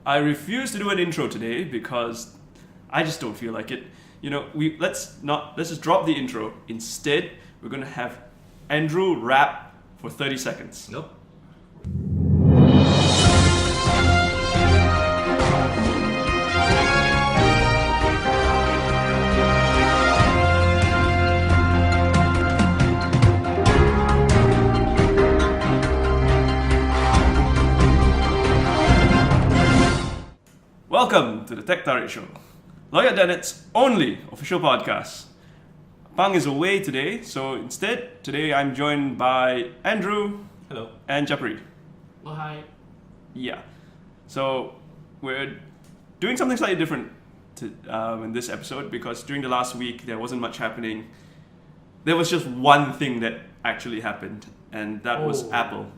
I refuse to do an intro today because I just don't feel like it. Let's just drop the intro. Instead, we're gonna have Andrew rap for 30 seconds. Nope. Welcome to the Tarik Show, Lowyat Dennett's only official podcast. Pang is away today, so instead, today I'm joined by Andrew. Hello. And Chapree. Oh, hi. Yeah. So we're doing something slightly different in this episode because during the last week there wasn't much happening. There was just one thing that actually happened, and that was Apple.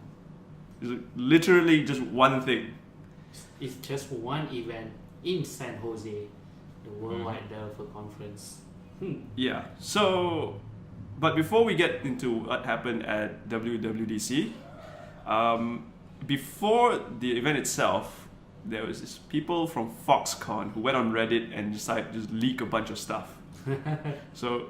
It was literally just one thing. It's just one event in San Jose, the Worldwide Developer Conference. Yeah. So, but before we get into what happened at WWDC, before the event itself, there was this people from Foxconn who went on Reddit and decided to just leak a bunch of stuff. So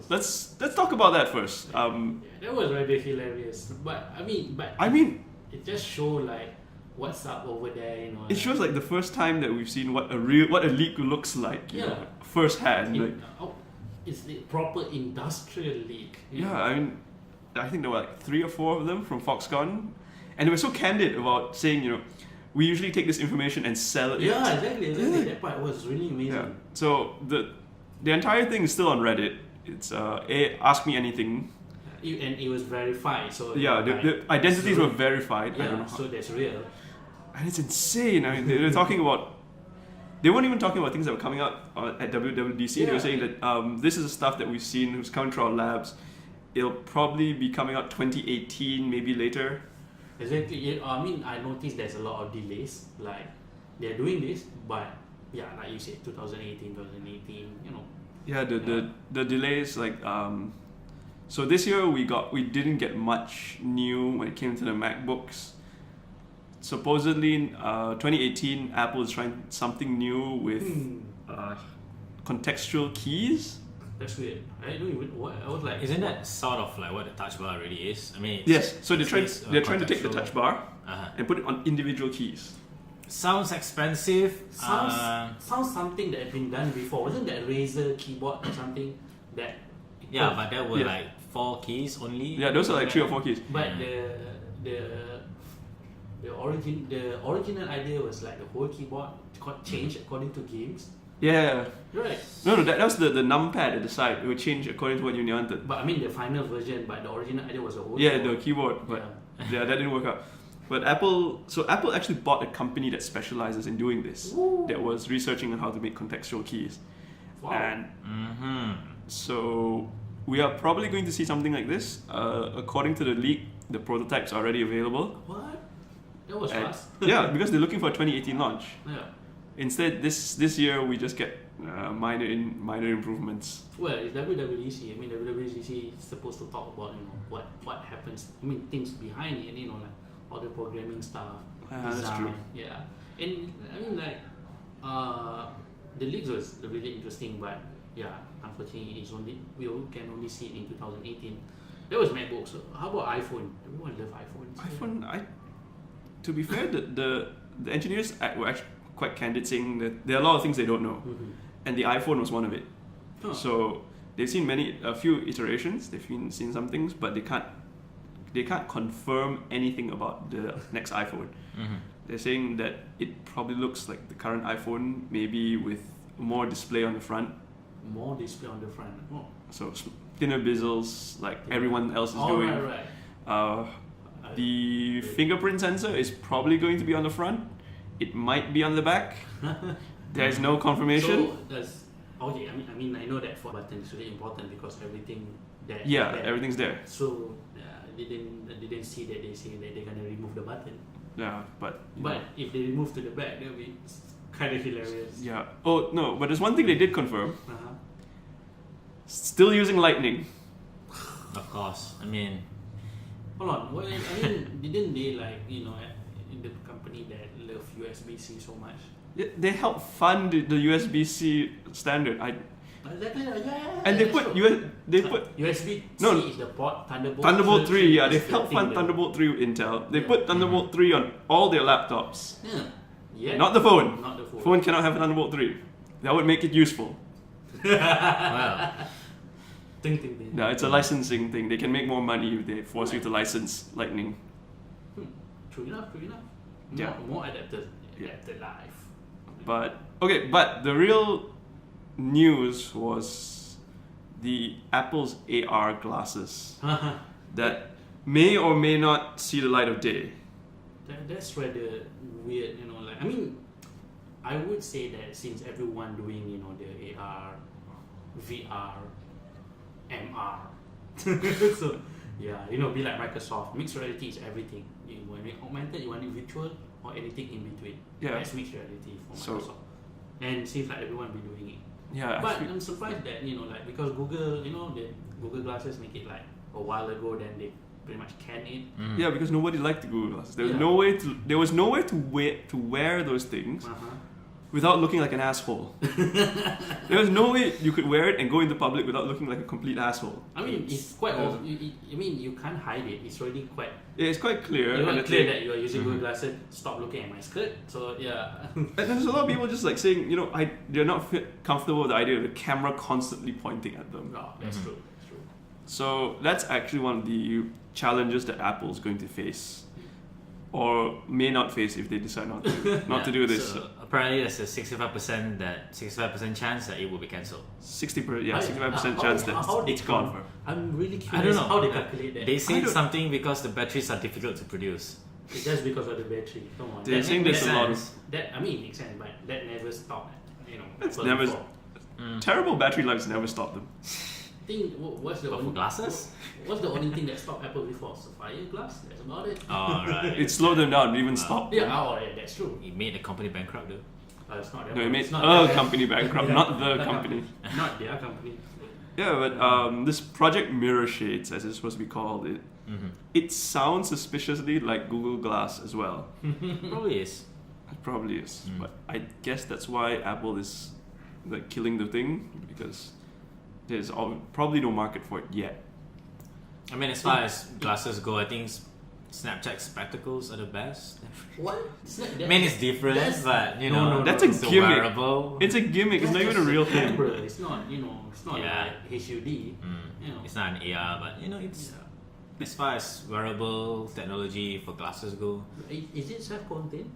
let's talk about that first. That was rather hilarious. But I mean, it just showed like what's up over there, It shows like the first time that we've seen what a leak looks like, you know, firsthand. It's the proper industrial leak. Yeah, I think there were like 3 or 4 of them from Foxconn, and they were so candid about saying, we usually take this information and sell it. Yeah, exactly. That part was really amazing. Yeah. So the entire thing is still on Reddit. It's Ask Me Anything. And it was verified. So yeah, the identities were verified. Yeah, I don't know so that's real. And it's insane. They were talking about. They weren't even talking about things that were coming out at WWDC. Yeah. They were saying that this is the stuff that we've seen, who's coming to our labs. It'll probably be coming out 2018, maybe later. Exactly. I noticed there's a lot of delays. Like, they're doing this, but yeah, like you said, 2018, Yeah, the delays, like, so this year we didn't get much new when it came to the MacBooks. Supposedly, 2018, Apple is trying something new with contextual keys. That's weird. I don't even. I was like, isn't that sort of like what the touch bar already is? I mean, yes. So they're trying to take the touch bar and put it on individual keys. Sounds expensive. Sounds something that had been done before. Wasn't that Razer keyboard or something? Yeah, but there were like 4 keys only. Yeah, those are like 3 or 4 keys. But the original idea was like the whole keyboard got changed according to games. Yeah. Right. No, that was the numpad at the side. It would change according to what you wanted. But the final version, but the original idea was a whole the keyboard. But that didn't work out. But Apple actually bought a company that specializes in doing this. Ooh. That was researching on how to make contextual keys. Wow. And so we are probably going to see something like this. According to the leak, the prototypes are already available. What? That was fast. Yeah, because they're looking for a 2018 launch. Yeah. Instead, this year we just get minor improvements. Well, it's WWDC. WWDC is supposed to talk about what happens. Things behind it. Like all the programming stuff, design. That's true. Yeah, and the leaks was really interesting, but yeah, unfortunately, we can only see it in 2018. That was MacBook. So how about iPhone? Everyone loves iPhone. iPhone, to be fair, the engineers were actually quite candid, saying that there are a lot of things they don't know, and the iPhone was one of it. Huh. So they've seen a few iterations. They've seen some things, but they can't confirm anything about the next iPhone. They're saying that it probably looks like the current iPhone, maybe with more display on the front. More display on the front. Oh. So thinner bezels, like everyone else is doing. Right. The fingerprint sensor is probably going to be on the front. It might be on the back. There's no confirmation. So I know that for button is really important because everything there. Yeah, there. Everything's there. So they didn't see that they say that they're gonna remove the button. Yeah, but if they remove to the back, that'll be kind of hilarious. Yeah. Oh no, but there's one thing they did confirm. Still using Lightning. Of course. Hold on. Well, didn't they in the company that love USB-C so much. Yeah, they help fund the USB-C standard. Exactly. Yeah. And they put USB-C No. is the port. Thunderbolt 3. Yeah, they is the help thing fund that- Thunderbolt 3 with Intel. They Yeah. put Thunderbolt 3 on all their laptops. Yeah. Not the phone. Not the phone. Phone cannot have Thunderbolt 3. That would make it useful. Wow. Ting. No, it's a licensing thing. They can make more money if they force you to license Lightning. True enough. Yeah. More adapted Yeah. life. But the real news was the Apple's AR glasses that may or may not see the light of day. That's rather weird, like, I mean, I would say that since everyone doing, the AR, VR, MR, so yeah, be like Microsoft, mixed reality is everything. You want it augmented, you want it virtual, or anything in between. Yeah. That's mixed reality for So- Microsoft. And seems like everyone be doing it. Yeah, But I'm surprised that, like, because Google, the Google glasses make it like a while ago, then they pretty much can it. yeah, because nobody liked the Google glasses. There was Yeah. no way to wear those things without looking like an asshole. There was no way you could wear it and go into public without looking like a complete asshole. I mean, it's quite. You can't hide it. It's already quite. It's quite clear. It's and quite it's clear like- that you are using Google glasses. Stop looking at my skirt. So yeah. And there's a lot of people just like saying, they're not comfortable with the idea of the camera constantly pointing at them. No, that's true. That's true. So that's actually one of the challenges that Apple's going to face, or may not face if they decide not to do this. So apparently, there's a 65% chance that it will be cancelled. 65% chance that it's gone. I'm really curious I don't know how they calculate that. They say something because the batteries are difficult to produce. It's just because of the battery. Come on. They're That saying makes there's a lot of sense. That makes sense, but that never stopped. It's Apple never- before. Terrible battery lives never stop them. I think what's the But for only glasses? What's the only thing that stopped Apple before? Sapphire glass. That's about it. Oh, right. It slowed them down, it even stopped. Yeah, that's true. It made the company bankrupt, though. It's not No, it made it's not a company bankrupt, not the company. Not their company. Yeah, but this Project Mirror Shades, as it's supposed to be called, it sounds suspiciously like Google Glass as well. Probably is. It probably is, but I guess that's why Apple is like killing the thing, because there's probably no market for it yet. I mean, as far as glasses go, I think Snapchat spectacles are the best. What? I mean, it's different, but No, that's a it's gimmick. wearable. It's a gimmick. It's not even a real thing. Camera. It's not. It's not Yeah. like HUD. It's not an AR, but it's as far as wearable technology for glasses go. Is it self-contained?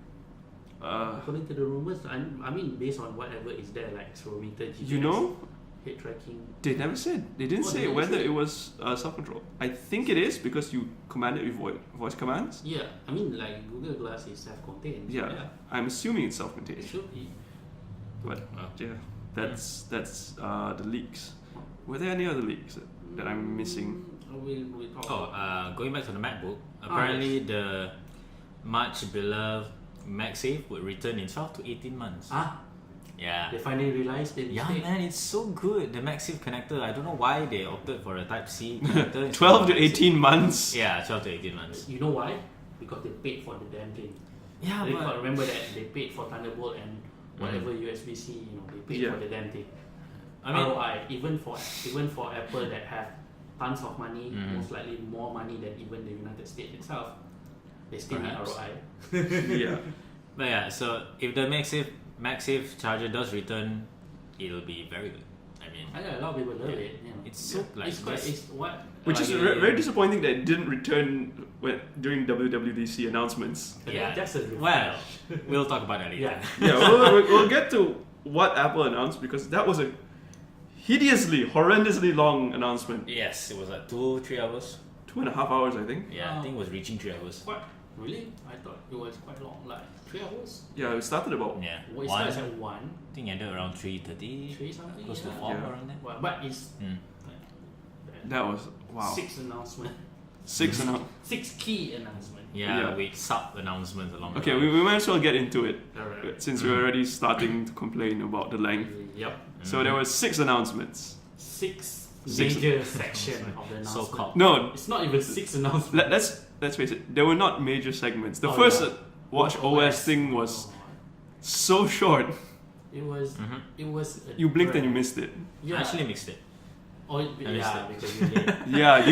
Uh, According to the rumors, I mean, based on whatever is there, like accelerometer, GPS, head tracking. They never said. They didn't Oh, say they didn't whether say? it was self-control. I think it is because you command it with voice commands. Yeah, I mean, like Google Glass is self-contained. Yeah, I'm assuming it's It self-contained. should be. But yeah, that's the leaks. Were there any other leaks that I'm missing? We talk. Going back to the MacBook, apparently the much beloved MagSafe would return in 12 to 18 months. Yeah. They finally realized they Yeah, mistake. man, it's so good. The MagSafe connector. I don't know why they opted for a Type-C connector. instead 12 of to MagSafe. 18 months. Yeah, 12 to 18 months. You know why? Because they paid for the damn thing. Yeah, They but remember that they paid for Thunderbolt and whatever USB-C. They paid Yeah. for the damn thing. I mean, ROI, even for Apple that have tons of money, most likely more money than even the United States itself, they still Perhaps. need ROI. Yeah. but yeah. So if the MagSafe charger does return, it'll be very good. I mean, I know a lot of people love it. it's so like it's quite. this- It's what. Which is very disappointing that it didn't return during WWDC announcements. Yeah. Just a refresh. Well, we'll talk about that later. Yeah. Yeah, we'll get to what Apple announced, because that was a hideously, horrendously long announcement. Yes, it was like 2-3 hours. 2.5 hours, I think. Yeah, I think it was reaching 3 hours. What? Really? I thought it was quite long, like 3 hours. Yeah, it started about. Yeah, Well, it one. starts at 1, I think ended around 3:30, 3 something. close to yeah. 4 Yeah. around there. Well, but it's That was wow. 6 announcement, 6 and a half. 6 key announcement. Yeah, Yeah. with sub announcements along Okay, the way. we might as well get into it Alright. since we're already starting to complain about the length. Yep. So there were 6 announcements. 6 Six- major section of the announcement. So-called. No, It's not even 6 announcements. let's face it. There were not major segments. The Oh, first yeah. Watch OS thing was so short. It was. It was. You blinked and you missed it. Yeah. I actually mixed it. Oh, missed yeah, it. because you late. Yeah,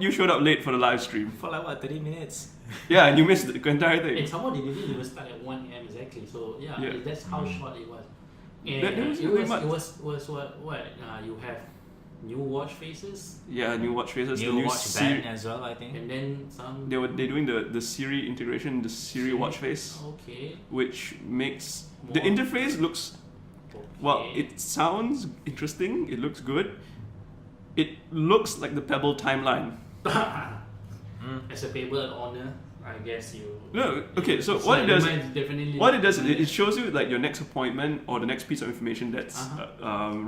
you showed up late for the live stream. For like what, 30 minutes? Yeah, and you missed the entire And thing. somehow they didn't even start at 1 a.m. exactly. So yeah, Yeah. that's how short it was. And That wasn't really much. it was what you have new watch faces Yeah, new watch faces, the New new watch Siri. band as well, I think. and then some. They're doing the Siri integration, the Siri watch face, Okay. which makes the More- interface looks well. Okay. It sounds interesting. It looks good. It looks like the Pebble timeline. As a Pebble owner, I guess you. No, okay. So it's what like it does, mine's definitely what it does, mine- it shows you like your next appointment or the next piece of information that's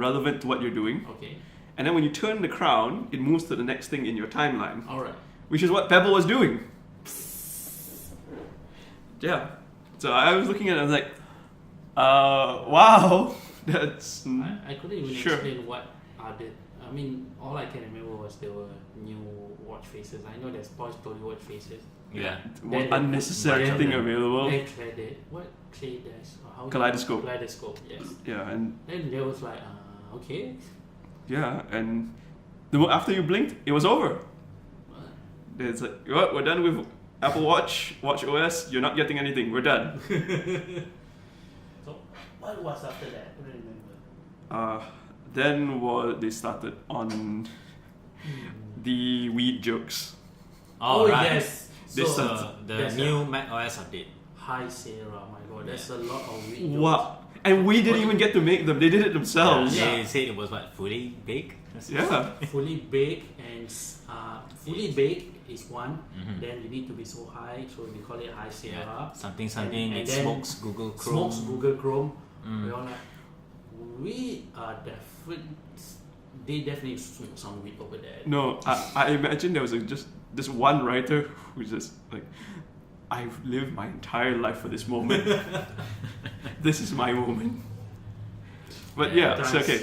relevant to what you're doing. Okay. And then when you turn the crown, it moves to the next thing in your timeline, All right. which is what Pebble was doing. Yeah. So I was looking at it, I was like, wow, that's I couldn't even Sure. explain what other. I mean, all I can remember was there were new watch faces. I know there's Toy Story watch faces. Yeah. one Then- unnecessary then- thing available. Then Clay Dash. How Kaleidoscope. Kaleidoscope. Yes. Yeah, and Then there was like, okay. yeah, and after you blinked, it was over. It's like, well, we're done with Apple Watch, Watch OS. You're not getting anything. We're done. So what was after that? I don't remember. Then they started on the weed jokes. Oh, right. yes. This So So the there's new macOS update. hi Sarah, my god, there's a lot of weird jokes. Wow. And we didn't even get to make them. They did it themselves. Yeah. They said it was what, fully baked? Yeah. Fully baked and fully baked is one. Mhm. Then you need to be so high, so they call it high Sarah. Yeah. Something, And it then smokes Google Chrome. Smokes Google Chrome. Mm. We're all like, we are different. They definitely smoke some weed over there. No, I imagine there was just this one writer who's just like, I've lived my entire life for this moment. This is my moment. But yeah, so okay.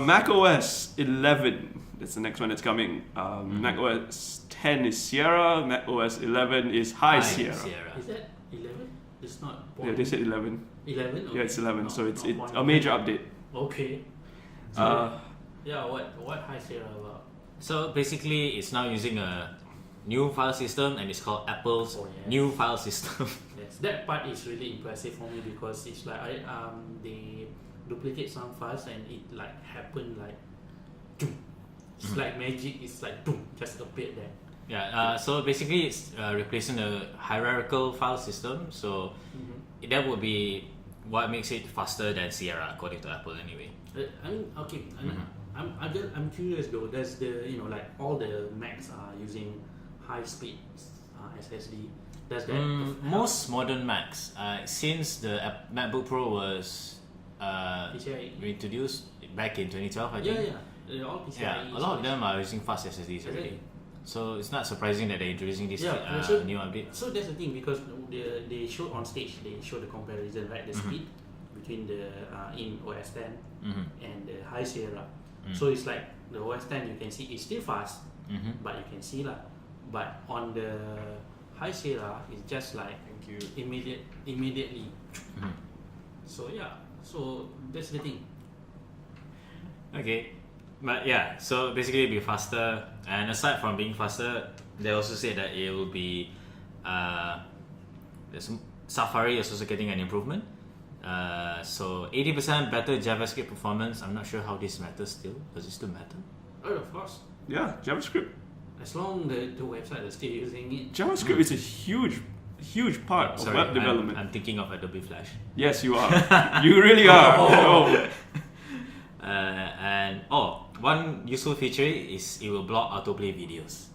macOS 11. That's the next one that's coming. macOS 10 is Sierra. macOS 11 is High Sierra. Is that 11? It's not. Yeah, they said 11. 11. Yeah, it's 11. No, So it's not a major update. Okay. So, yeah, what high Sierra about? So basically, it's now using a new file system, and it's called Apple's Oh, yes. new file system. Yes, that part is really impressive for me because it's like they duplicate some files and it like happened like, doom. It's like magic. It's like boom, just appeared there. Yeah. So basically, it's replacing the hierarchical file system. So that would be what makes it faster than Sierra, according to Apple, anyway. I mean, okay. I'm curious though. Does the like all the Macs are using high speed SSD? Does that Most modern Macs, since the MacBook Pro was PCIe? introduced back in 2012, I Yeah, think. yeah. They're all PCIe. Yeah, a lot of them are using fast SSDs already. So it's not surprising that they're introducing this so- new update. So that's the thing because they showed on stage, they showed the comparison, right? The speed between the in OS 10 and the high Sierra. So it's like the OS 10 you can see it's still fast, but you can see lah. But on the high Sierra, it's just like immediately. So yeah, so that's the thing. Okay, but yeah, so basically it'll be faster, and aside from being faster, they also said that it will be Safari is also getting an improvement. So 80% better JavaScript performance. I'm not sure how this matters still. Does it still matter? Oh, of course. Yeah, JavaScript. As long the website is still using it. JavaScript is a huge part of web development. I'm thinking of Adobe Flash. Yes, you are. You really are. Oh. And one useful feature is it will block autoplay videos.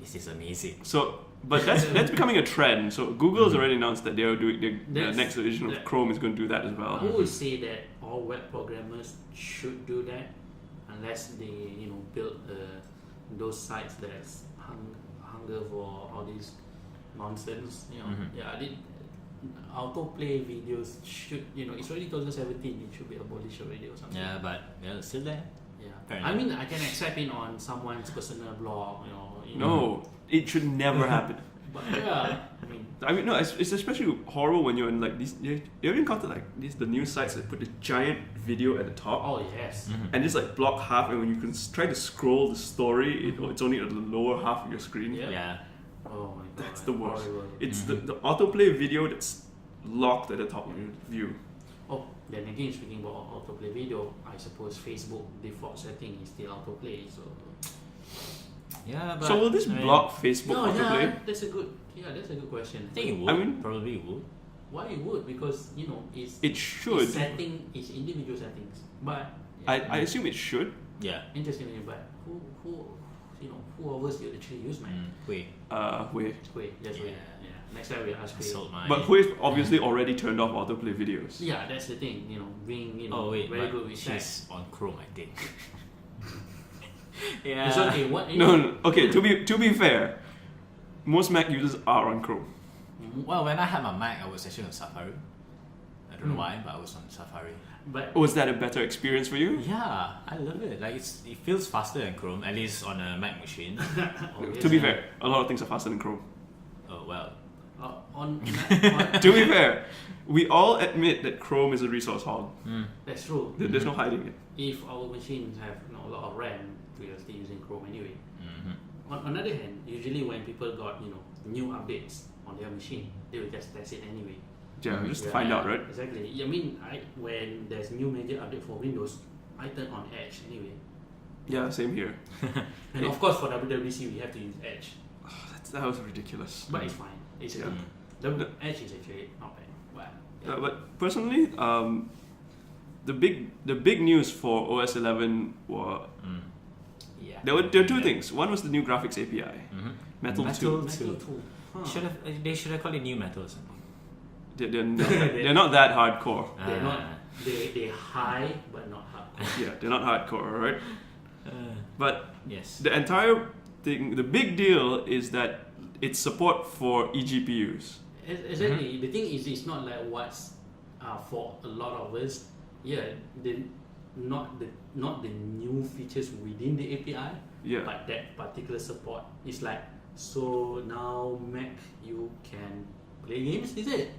This is amazing. So, but that's becoming a trend. So Google has already announced that they are doing the next edition of Chrome is going to do that as I well. would say that all web programmers should do that, unless they build those sites that's hunger for all these nonsense. Yeah, autoplay videos should it's already 2017. It should be abolished already or something. Yeah, but it's still there. Yeah, I mean I can accept it on someone's personal blog. No, it should never happen. But yeah, I mean I mean, no, it's especially horrible when you're in like these. You ever encounter like the news sites that put a giant video at the top Oh yes. and just like block half, and when you can try to scroll the story, it's only at the lower half of your screen. Yeah. Yeah. Oh my god. That's the worst. Horrible. It's the autoplay video that's locked at the top of your view. Oh, then again, speaking about autoplay video, I suppose Facebook default setting is still autoplay. So Yeah, but So will this I mean, block Facebook no, autoplay? yeah, that's a good question. I think it would. I mean- Probably would. Why it would? Because it's It should. it's setting is individual settings, but I assume it should. Yeah. interestingly, but who of us you actually use Mac? Wait. Wait. Wait, just wait. Yeah. Yeah. Next time we ask I Hui. sold my. But Hui's obviously already turned off autoplay videos. Yeah, that's the thing. Being Oh wait, very but good with that. she's on Chrome, I think. It's okay. What? No. Okay. To be fair, most Mac users are on Chrome. Well, when I had my Mac, I was actually on Safari. I don't know why, but I was on Safari. But Was that a better experience for you? Yeah, I love it. Like it feels faster than Chrome, at least on a Mac machine. To be fair, a lot of things are faster than Chrome. Oh well. on To be fair, we all admit that Chrome is a resource hog. that's true. There's no hiding it. If our machines have a lot of RAM, we are still using Chrome anyway. Mm-hmm. On another hand, usually when people got new updates on their machine, they will just test it anyway. Yeah, just to Yeah. find out, right? Exactly. I mean, when there's new major update for Windows, I turn on Edge anyway. Yeah, same here. And of course, for WWDC, we have to use Edge, That was ridiculous. but it's fine. It's Yeah. okay. The Edge is actually not bad. But yeah. But personally, the big news for OS 11 were Yeah. there were two things. One was the new graphics API, Metal 2. Metal 2. Huh. They should have called it New Metal or something. They're not that hardcore. They're not. They're high, but not hardcore. Yeah, they're not hardcore, right? But Yes. the entire thing, the big deal is that it's support for eGPUs. Exactly. The thing is, it's not like what's for a lot of us. Yeah, not the new features within the API, Yeah. but that particular support. It's like, so now Mac you can play games. Is it?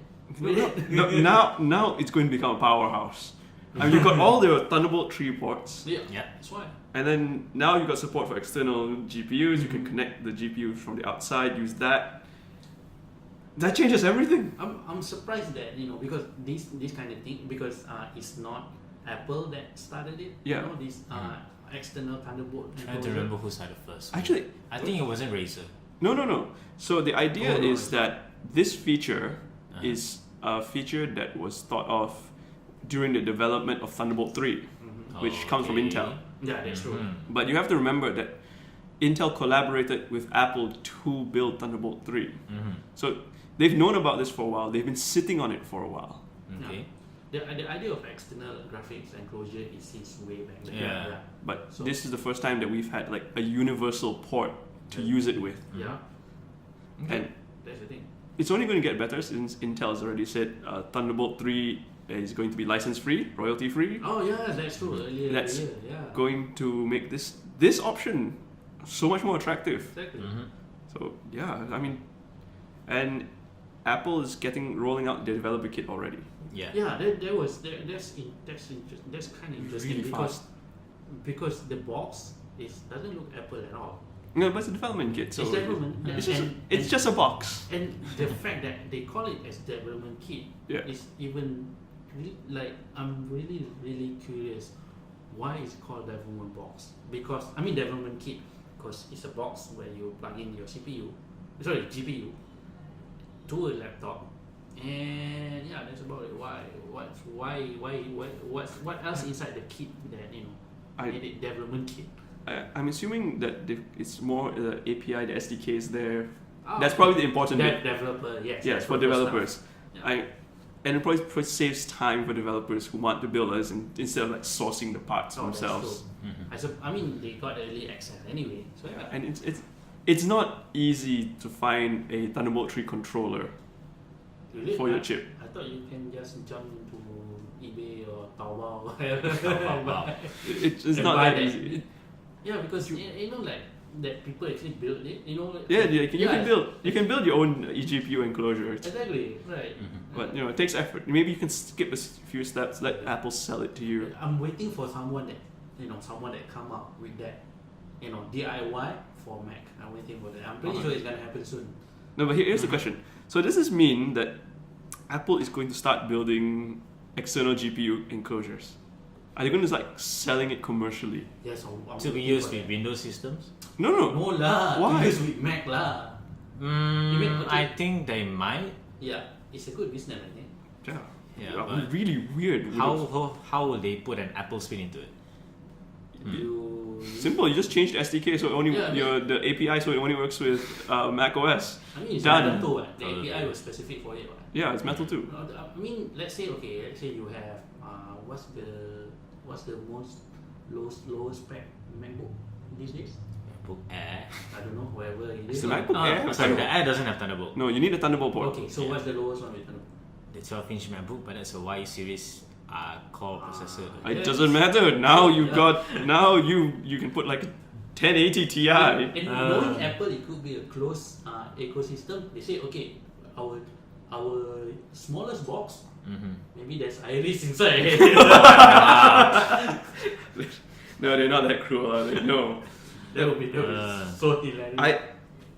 Now it's going to become a powerhouse. I mean, you've got all the Thunderbolt 3 ports, Yeah. Yeah. That's why. and then now you've got support for external GPUs. You can connect the GPU from the outside, use that. That changes everything. I'm surprised that because this kind of thing, because it's not Apple that started it. Yeah. This external Thunderbolt. Trying to remember who started first. Actually, I think it wasn't Razer. no. So the idea Oh, no, is it's that this feature is a feature that was thought of during the development of Thunderbolt 3, which comes from Okay. Intel. Yeah, that's true. But you have to remember that Intel collaborated with Apple to build Thunderbolt 3. So they've known about this for a while. They've been sitting on it for a while. Okay. The idea of external graphics enclosure is since way back then. Yeah. But So- this is the first time that we've had like a universal port to use it with. Yeah. And That's the thing. it's only going to get better since Intel has already said Thunderbolt 3 is going to be license free, royalty free. Oh yeah, that's true. Earlier That's in the year, yeah. Going to make this option so much more attractive. Exactly. So yeah, I mean, and Apple is rolling out their developer kit already. Yeah. Yeah, that's kind of interesting Really because the box doesn't look Apple at all. No, but it's a development kit, so It's development. it's just a box. And the fact that they call it as development kit Yeah. is even I'm really curious why it's called development box. Because development kit because it's a box where you plug in your GPU to a laptop, and yeah, that's about it. What else inside the kit that made it development kit? I'm assuming that it's more the API, the SDK is there. Oh, That's probably the important bit. Developer, yes. Yes, for developers. Stuff. Yeah. And it probably saves time for developers who want to build us instead of like sourcing the parts Oh, that's themselves. true. They got early access anyway. So Yeah, and it's not easy to find a Thunderbolt 3 controller Really? for your chip. I thought you can just jump into eBay or Taobao or whatever. Wow. It's And not buy that that. easy. Yeah, because that people actually build it. You know. Yeah, you can build your own eGPU enclosure. Exactly. Right. But it takes effort. Maybe you can skip a few steps. Let Apple sell it to you. I'm waiting for someone that come up with that, DIY for Mac. I'm waiting for that. I'm pretty sure it's gonna happen soon. No, but here's the question. So does this mean that Apple is going to start building external GPU enclosures? Are they going to selling it commercially? Yes, To be used with Windows systems? No. No lah. Why? To use with Mac lah. I think they might. Yeah, it's a good business, I think. Yeah, but really weird. How will they put an Apple spin into it? Simple. You just change the SDK so it only the API so it only works with macOS. I mean, it's Done. Metal too. The API was specific for it. Yeah, it's Metal too. I mean, let's say you have what's the most lowest spec MacBook these days? MacBook Air. I don't know, whoever it It's is. the MacBook Air. Sorry, the Air doesn't have Thunderbolt. No, you need a Thunderbolt port. Okay, so what's the lowest one with Thunderbolt? The 12-inch MacBook, but that's a Y series core processor. It doesn't matter. Now you can put like a 1080 Ti. And knowing Apple, it could be a closed ecosystem. They say, okay, our smallest box, maybe there's Iris inside. No, they're not that cruel, are they? No. That would be so hilarious.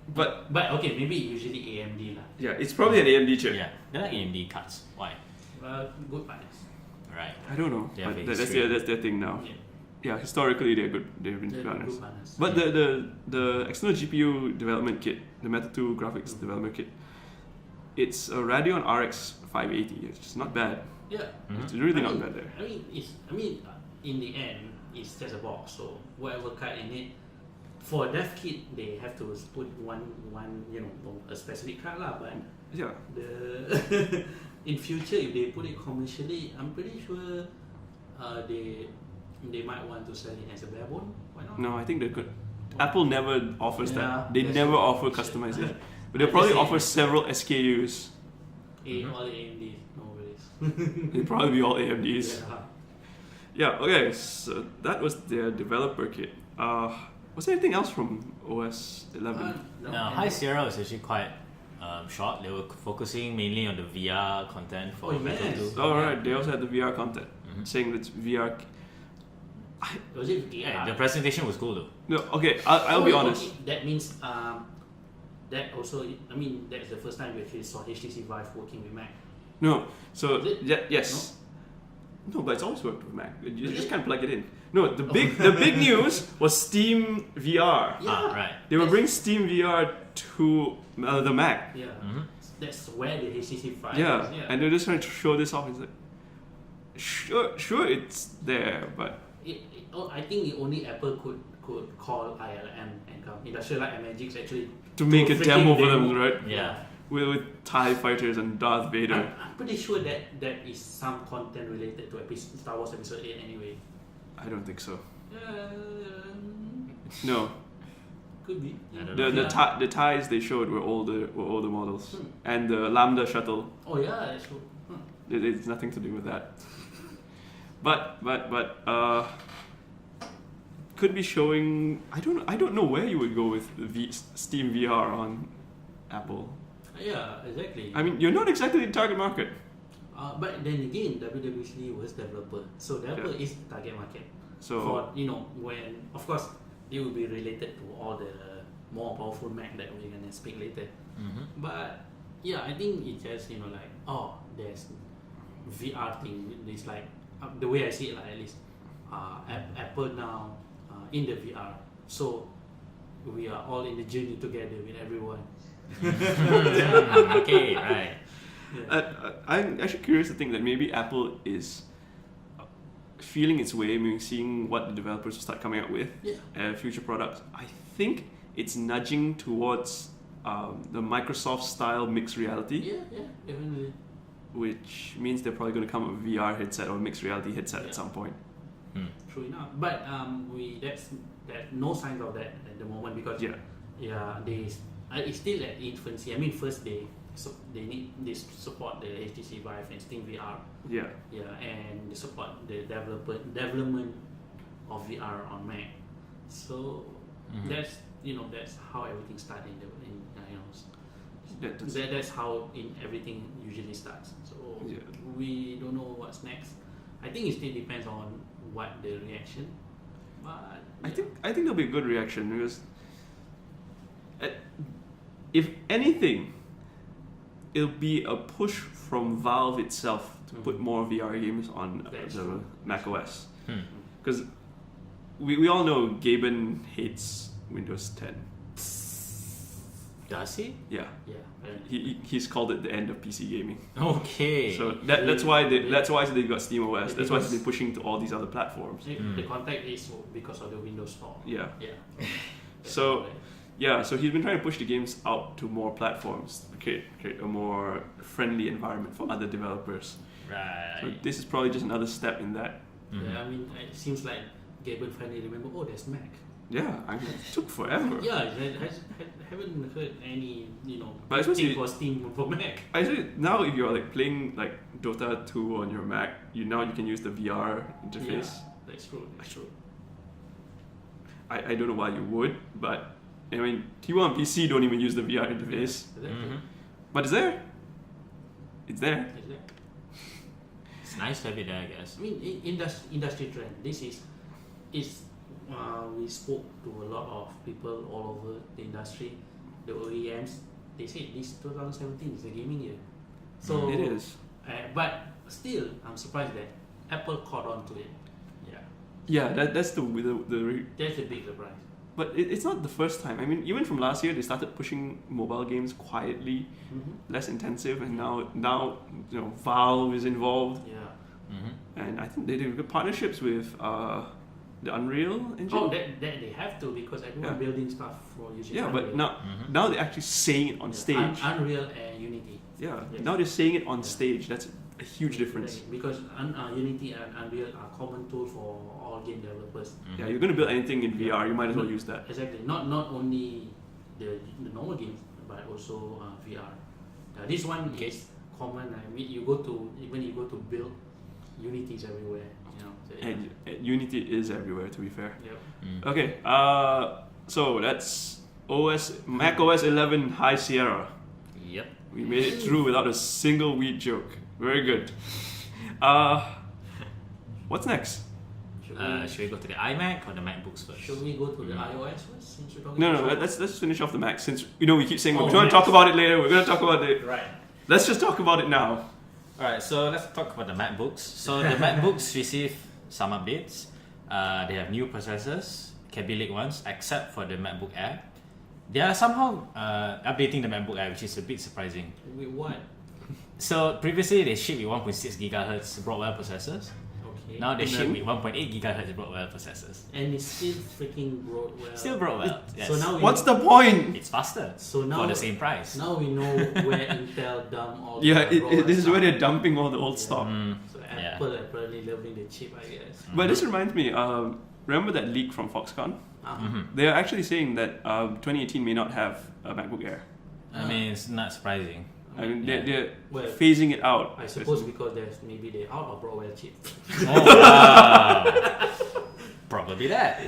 But okay, maybe usually AMD lah. yeah, it's probably an AMD chip. Yeah, they're like AMD cards. Why? Good partners. Right. I don't know. They have But a that's history. their thing now. Yeah, historically they're good. They've been good partners. Good partners. But the external GPU development kit, the Meta 2 graphics development kit, it's a Radeon RX 580. It's not bad. Yeah. It's really not bad there. In the end, it's just a box. So whatever card in it, for a dev kit, they have to put one a specific card lah. But Yeah. in future, if they put it commercially, I'm pretty sure they might want to sell it as a bare bone. Why not? No, I think they could. Apple never offers Yeah, that. They that's never true. offer customization. But they'll probably offer several SKUs. All AMD, no worries. They'll probably be all AMDs. Yeah. Yeah, okay, so that was their developer kit. Was there anything else from OS 11? No, High Sierra was actually quite short. They were focusing mainly on the VR content for Metal 2. Oh, right, they also had the VR content, saying that VR. Was it VR? Yeah, the presentation was cool though. No, okay, I'll be honest. Okay, that means that also, that's the first time we actually saw HTC Vive working with Mac. No, so Is it? yes. No, but it's always worked with Mac. You just can't plug it in. No, the big news was Steam VR. Yeah. Right. They will bring Steam VR to the Mac. Yeah. That's where the HTC Vive Yeah. is. Yeah. And they're just trying to show this off. It's like, sure, it's there, but I think only Apple could call ILM and come. Industrial Light and Magic's actually to make a freaking demo for them, right? Yeah. With TIE fighters and Darth Vader. I'm pretty sure that is some content related to Star Wars Episode 8 anyway. I don't think so. Uh, No, could be. I don't know. the TIEs they showed were older models, and the Lambda shuttle. Oh yeah, that's true. It's nothing to do with that. But could be showing. I don't know where you would go with Steam VR on Apple. Yeah, exactly. I mean, you're not exactly the target market. But then again, WWDC was developer, so developer is the target market. So For when of course it will be related to all the more powerful Mac that we're gonna speak later. But yeah, I think it's just there's VR thing. It's like the way I see it, at least Apple now in the VR, so we are all in the journey together with everyone. Okay, right. Yeah. I'm actually curious to think that maybe Apple is feeling its way, maybe seeing what the developers will start coming out with, future products. I think it's nudging towards the Microsoft style mixed reality, Yeah, definitely. which means they're probably going to come up with a VR headset or a mixed reality headset at some point. True enough. But there's no signs of that at the moment because it's still at infancy. I mean, first they support the HTC Vive and Steam VR. Yeah. Yeah, and they support the development of VR on Mac. So that's how everything starts That's- that's how everything usually starts. So Yeah. we don't know what's next. I think it still depends on what the reaction. But I think there'll be a good reaction because, if anything, it'll be a push from Valve itself to put more VR games on That's the true. macOS. Because we all know Gaben hates Windows 10. Does he? Yeah, apparently. he's called it the end of PC gaming. Okay. So that's why they got SteamOS. That's why he's been pushing to all these other platforms. The contact is because of the Windows Store. Yeah. Yeah. So so he's been trying to push the games out to more platforms, create a more friendly environment for other developers. Right. So this is probably just another step in that. Yeah, I mean, it seems like Gaben finally remember. Oh, there's Mac. Yeah, I mean, it took forever. Yeah, I haven't heard any But I suppose thing you- for Steam for Mac. I say now if you're like playing like Dota 2 on your Mac, you can use the VR interface. Yeah, that's true. That's true. I don't know why you would, but I mean, people on PC don't even use the VR interface. Exactly. But it's there. It's there. Exactly. It's nice to have it there, I guess. I mean, industry trend. This is we spoke to a lot of people all over the industry, the OEMs. They said this 2017 is the gaming year. So It is. But still, I'm surprised that Apple caught on to it. Yeah, Yeah, that's the that's a big surprise. but it's not the first time. I mean, even from last year, they started pushing mobile games quietly, less intensive, and now Valve is involved, Yeah. and I think they do good partnerships with the Unreal Engine. Oh, that they have to because everyone building stuff for using yeah, Unreal. but now they're actually saying it on stage. Unreal and Unity. Yeah, Yes. now they're saying it on Yeah. stage. That's a huge difference. Because Unity and Unreal are common tools for all game developers. Yeah, you're gonna build anything in VR, you might as well use that. Exactly. Not only the normal games, but also VR. This one is common. I mean, you go to build, Unity is everywhere. So, yeah. And Unity is everywhere, to be fair. Yep. Okay, so that's macOS 11 High Sierra. Yep. We made it through without a single weed joke. Very good. What's next? Should we go to the iMac or the MacBooks first? Should we go to the iOS first since we're talking No, about let's finish off the Mac since we keep saying we're going Mac. to talk about it later. We're going to talk about it. Right. Let's just talk about it now. Alright, so let's talk about the MacBooks. So the MacBooks receive some updates. They have new processors, Kaby Lake ones, except for the MacBook Air. They are somehow updating the MacBook Air, which is a bit surprising. With what? So previously they shipped with 1.6 GHz Broadwell processors. Okay. Now they And ship then- with 1.8 GHz Broadwell processors. And it's still freaking Broadwell. Still Broadwell. Yes. So now What's the point? It's faster So now for the same price. Now we know where Intel dumped all Yeah, the Broadwell this is where stuff. they're dumping all the old stock. So Yeah. Apple apparently loving the chip, I guess. But this reminds me, remember that leak from Foxconn? They are actually saying that 2018 may not have a MacBook Air. I mean, it's not surprising. I mean, Yeah. they're Well, phasing it out. I suppose because maybe they're out of Broadwell chip. Oh, wow. Probably that.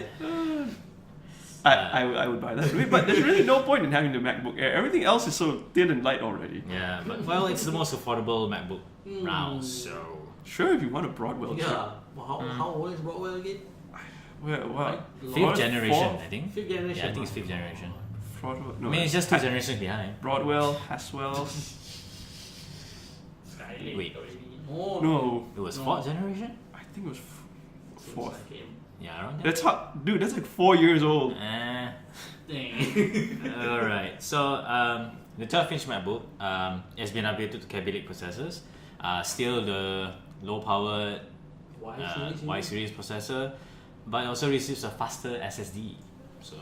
I would buy that. But there's really no point in having the MacBook Air. Everything else is so thin and light already. Yeah, but well, it's the most affordable MacBook now, so. Sure, if you want a Broadwell chip. Yeah. Well, how old is Broadwell again? Well, Fifth generation, fourth? I think. Fifth generation. Yeah, I think it's fifth generation. Broadwell, no, I mean, it's just two generations behind. Broadwell, Haswell. Wait. Oh No, It was No. fourth generation? I think it was fourth. Yeah, around that. That's hot, dude. That's like 4 years old. Eh. Dang. Alright, so the 12-inch MacBook has been updated to Kaby Lake processors. Still the low-powered Y series processor, but it also receives a faster SSD. So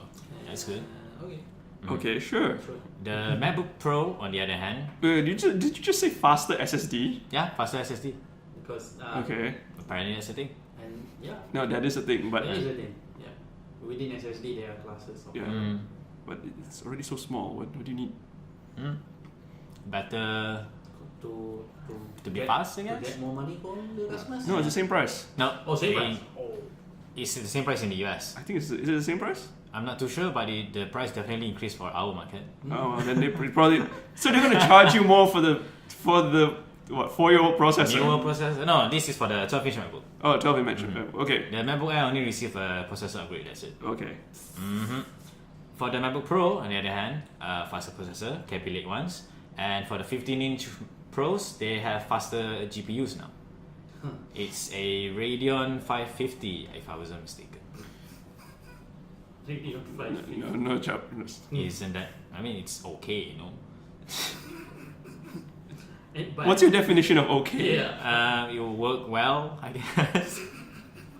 that's good. Okay. Okay, sure. Sure. The MacBook Pro, on the other hand, Did you just say faster SSD? yeah, faster SSD. Because Okay. Apparently that's the thing. and yeah, No, that is a thing, but that is the thing. Yeah. Within SSD there are classes. Of yeah, but it's already so small. What do you need? Better to be get, fast, I to guess? get more money for the customers. No, it's the same price. No. Oh, same they- price. Oh. It's the same price in the US. I think is it the same price? I'm not too sure, but the price definitely increased for our market. Oh, well, then they probably. So they're gonna charge you more for the 4-year-old processor. Newer processor? No, this is for the 12-inch MacBook. Oh, 12 you mentioned. Okay. The MacBook Air only received a processor upgrade. That's it. Okay. For the MacBook Pro, on the other hand, faster processor, Kaby Lake ones, and for the 15-inch Pros, they have faster GPUs now. It's a Radeon 550, if I wasn't mistaken. Radeon 550. No, chap. Isn't that? I mean, it's okay, you know. What's your definition of okay? Yeah. It will work well, I guess.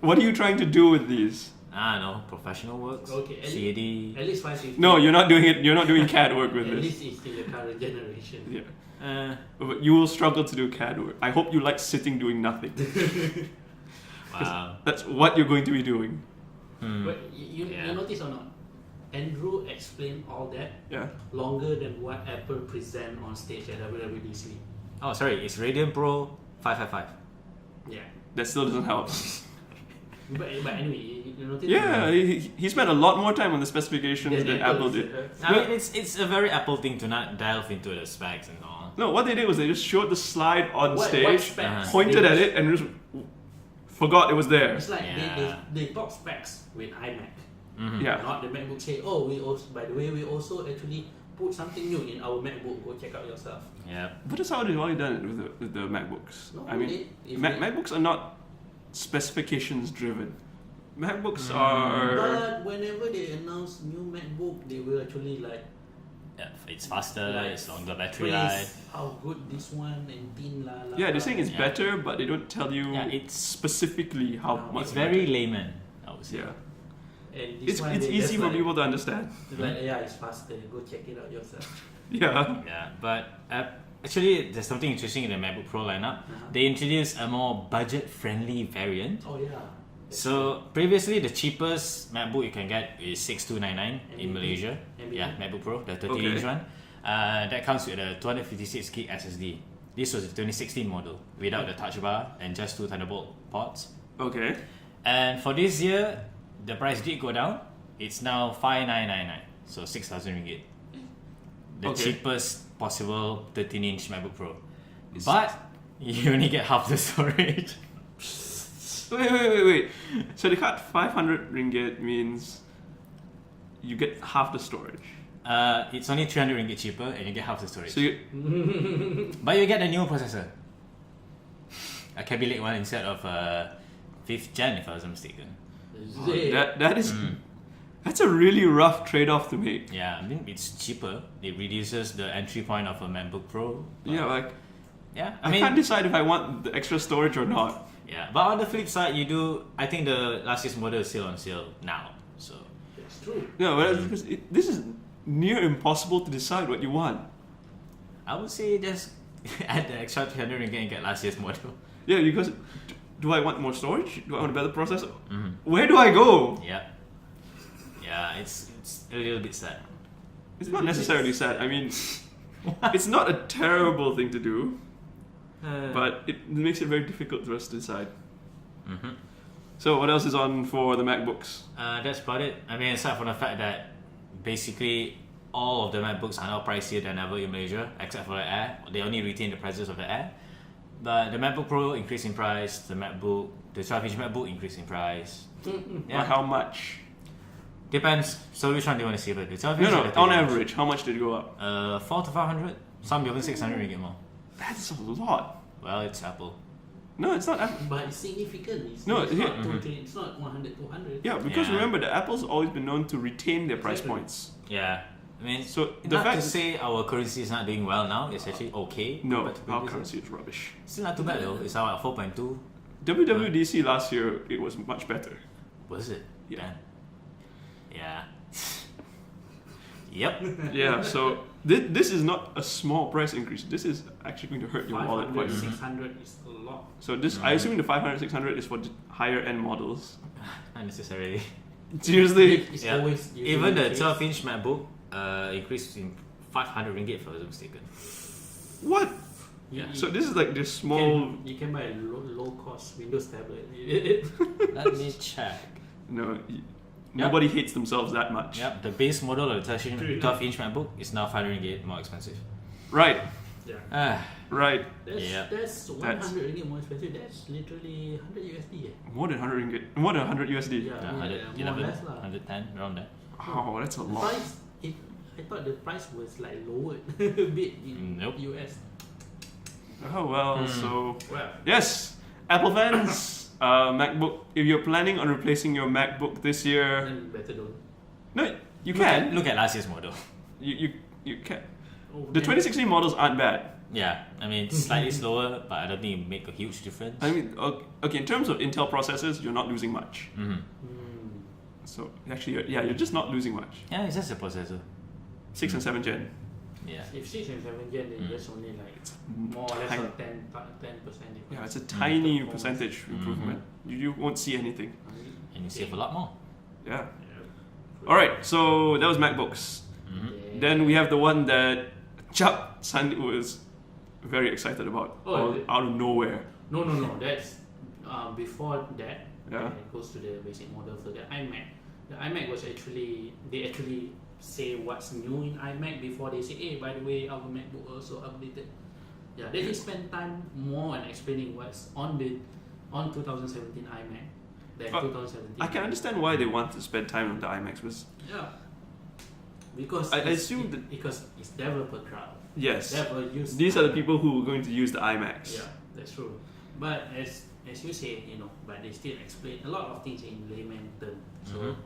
What are you trying to do with these? I don't know, professional works. Okay, CAD. At least 550. No, you're not doing it. You're not doing CAD work with At this. least it's in the current generation. Yeah. Uh, But you will struggle to do CAD work. I hope you like sitting doing nothing. wow. That's what you're going to be doing. But you notice or not? Andrew explained all that Yeah. longer than what Apple present on stage at WWDC. Oh, sorry, it's Radeon Pro 555. Yeah. That still doesn't help. But anyway, you notice? Yeah, he spent a lot more time on the specifications than Apple did. I mean, it's a very Apple thing to not delve into the specs and all. No, what they did was they just showed the slide on What stage, specs? pointed at it, and just forgot it was there. It's like Yeah. they talk specs with iMac. Yeah. Not the MacBook say, oh, we also, by the way, we also actually put something new in our MacBook. Go check out yourself. Yeah. But that's how they've already done it with the MacBooks. No, I mean, if MacBooks are not specifications driven. MacBooks are. But whenever they announce new MacBook, they will actually like Yeah, it's faster, Like, it's longer battery praise life. how good this one and thin la la. Yeah, they're la. saying it's Yeah. better, but they don't tell you Yeah, it's- specifically how No, much. It's very layman, I would say. Yeah, And this one, it's they easy just for like, people to understand. Like, yeah, it's faster. Go check it out yourself. Yeah. Yeah, but actually, there's something interesting in the MacBook Pro lineup. Uh-huh. They introduced a more budget-friendly variant. Oh yeah. So previously, the cheapest MacBook you can get is 6299 in MBP? Malaysia. MBP? Yeah, MacBook Pro, the 30-inch Okay. one. That comes with a 256 gig SSD. This was the 2016 model without the touch bar and just 2 Thunderbolt ports. Okay. And for this year, the price did go down. It's now 5999, so 6,000 ringgit. The Okay. cheapest possible 13-inch MacBook Pro. But you only get half the storage. Wait. So they cut 500 ringgit means you get half the storage. It's only 300 ringgit cheaper and you get half the storage. So you, But you get a new processor. A Kaby Lake one instead of 5th gen, if I wasn't mistaken. that is that's a really rough trade-off to make. Yeah, I mean, it's cheaper. It reduces the entry point of a MacBook Pro. Yeah, like Yeah, I can't decide if I want the extra storage or not. Yeah, but on the flip side, you do. I think the last year's model is still on sale now. So It's true. No, but because this is near impossible to decide what you want. I would say just add the extra 300 ringgit and get last year's model. Yeah, because do I want more storage? Do I want a better processor? Where do I go? Yeah, it's a little bit sad. It's not necessarily sad. I mean, it's not a terrible thing to do, but it makes it very difficult for us to decide. So what else is on for the MacBooks? That's about it. I mean, aside from the fact that basically all of the MacBooks are now pricier than ever in Malaysia, except for the Air. They only retain the prices of the Air. But the MacBook Pro increased in price, the 12-inch MacBook increased in price. Or how much? Depends. So which one do you want to see? But the 12-inch No, or the on 13-inch? average, how much did it go up? 400 to 500. Some even 600 ringgit more. That's a lot. Well, it's Apple. No, it's not. But it's significant. It's No, it's yeah. not 200, it's not 100, 200. Yeah, because Yeah. remember, the Apple's always been known to retain their price Exactly. points. Yeah. I mean, So the not fact to say our currency is not doing well now. It's actually okay. no, compared to our previous currency years. is rubbish. Still not too bad though. It's now at 4.2. WWDC last year, it was much better. Was it? Yeah. Damn. Yeah. Yep. Yeah, so this is not a small price increase. This is actually going to hurt your wallet 500, quite a bit. 600 is a lot. So this, I assume the 500, 600 is for the higher end models. Not necessarily. Seriously? It's Yeah. always Even the case. 12-inch MacBook increased in 500 ringgit if I wasn't mistaken. What? Yeah. So this is like this small. You can buy a low cost Windows tablet. Let me check. No, Nobody hates themselves that much. Yep, the base model of the 12-inch MacBook is now 500 ringgit more expensive. Right. Yeah. Right. That's 100 ringgit more expensive. That's literally 100 USD. More than 100 ringgit. More than 100 USD. Yeah, 111, more or less lah. 110, around there. Wow, that's a The lot. price, I thought the price was like lowered a bit in Nope. US. Oh well, so Well, yes, Apple fans, MacBook. If you're planning on replacing your MacBook this year, then better don't. no, you Look can. Look at last year's model. You can. Oh, The then- 2016 models aren't bad. Yeah, I mean, it's slightly slower, but I don't think it make a huge difference. I mean, okay, in terms of Intel processors, you're not losing much. Mhm. So actually, you're just not losing much. Yeah, it's just a processor. 6 and 7 gen. Yeah. If 6 and 7 gen, then just only like more or less Tiny. 10%. Yeah, it's a tiny Performance. percentage improvement. You won't see anything. And you save a lot more. Yeah. All right. So that was MacBooks. Mhm. Then we have the one that Chuck Sandy was very excited about, Oh, is it? out of nowhere. No. That's before that. Yeah. It goes to the basic model for the iMac. The iMac was they actually say what's new in iMac before they say, hey, by the way, our MacBook also updated. Yeah, they spend time more on explaining what's on 2017 iMac than But 2017. I can understand why they want to spend time on the iMacs. Was Yeah. Because I assume that- because it's developer crowd. yes, Developer use these are the people who are going to use the iMacs. Yeah, that's true. But as you say, but they still explain a lot of things in layman term. So Mhm.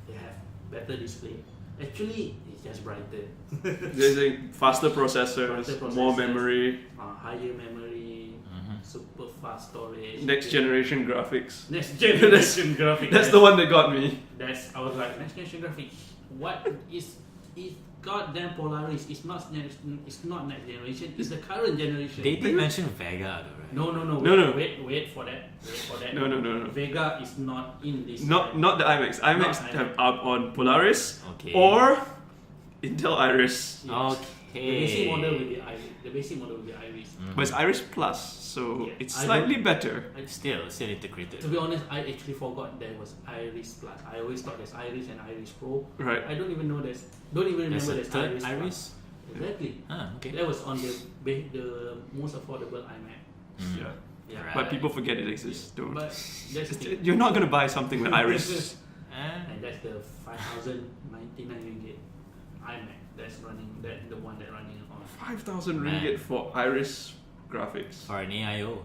they have better display. Actually, it's just brighter. There's a faster processors, Faster more processors. memory, Higher memory, Mhm. super fast storage. next generation graphics. Next generation graphics. That's the one that got me. I was like, next generation graphics. What is goddamn Polaris? It's not next generation. It's the current generation. They did mention Vega though, right? No. No. Wait for that. No. Vega is not in this. Not the iMacs. iMacs Not have up on Polaris Okay. or Intel Iris, Yes. Okay. The basic model will be Iris. The basic model will be Iris. but it's Iris Plus, so Yeah, it's I slightly better. Still integrated. To be honest, I actually forgot there was Iris Plus. I always thought there's Iris and Iris Pro. Right. I don't even know there's. Don't even There's remember a there's third Iris. Iris. Plus. Exactly. Ah, okay. That was on the most affordable iMac. Yeah. Yeah. Right. But people forget it exists. Don't. But that's the thing. You're not gonna buy something with Iris. And that's the 5,099 ringgit iMac that's running. The one that running on. 5,000 Man. ringgit for Iris graphics. For an AIO.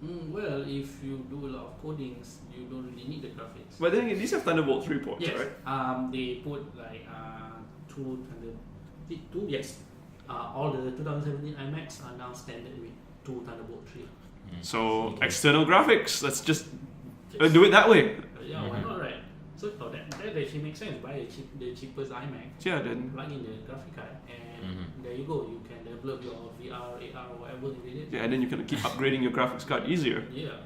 Well, if you do a lot of codings, you don't really need the graphics. But then again, these have Thunderbolt 3 ports, Yes. right? They put like two. Yes. All the 2017 iMacs are now standard with 2 Thunderbolt 3. So Okay. external graphics. Let's just do it that way. Yeah, why not, right? So that actually makes sense. Buy the cheapest iMac, Yeah. Then plug in the graphic card, and Mhm. there you go. You can develop your VR, AR, whatever you did. yeah, and then you can keep upgrading your graphics card easier. Yeah.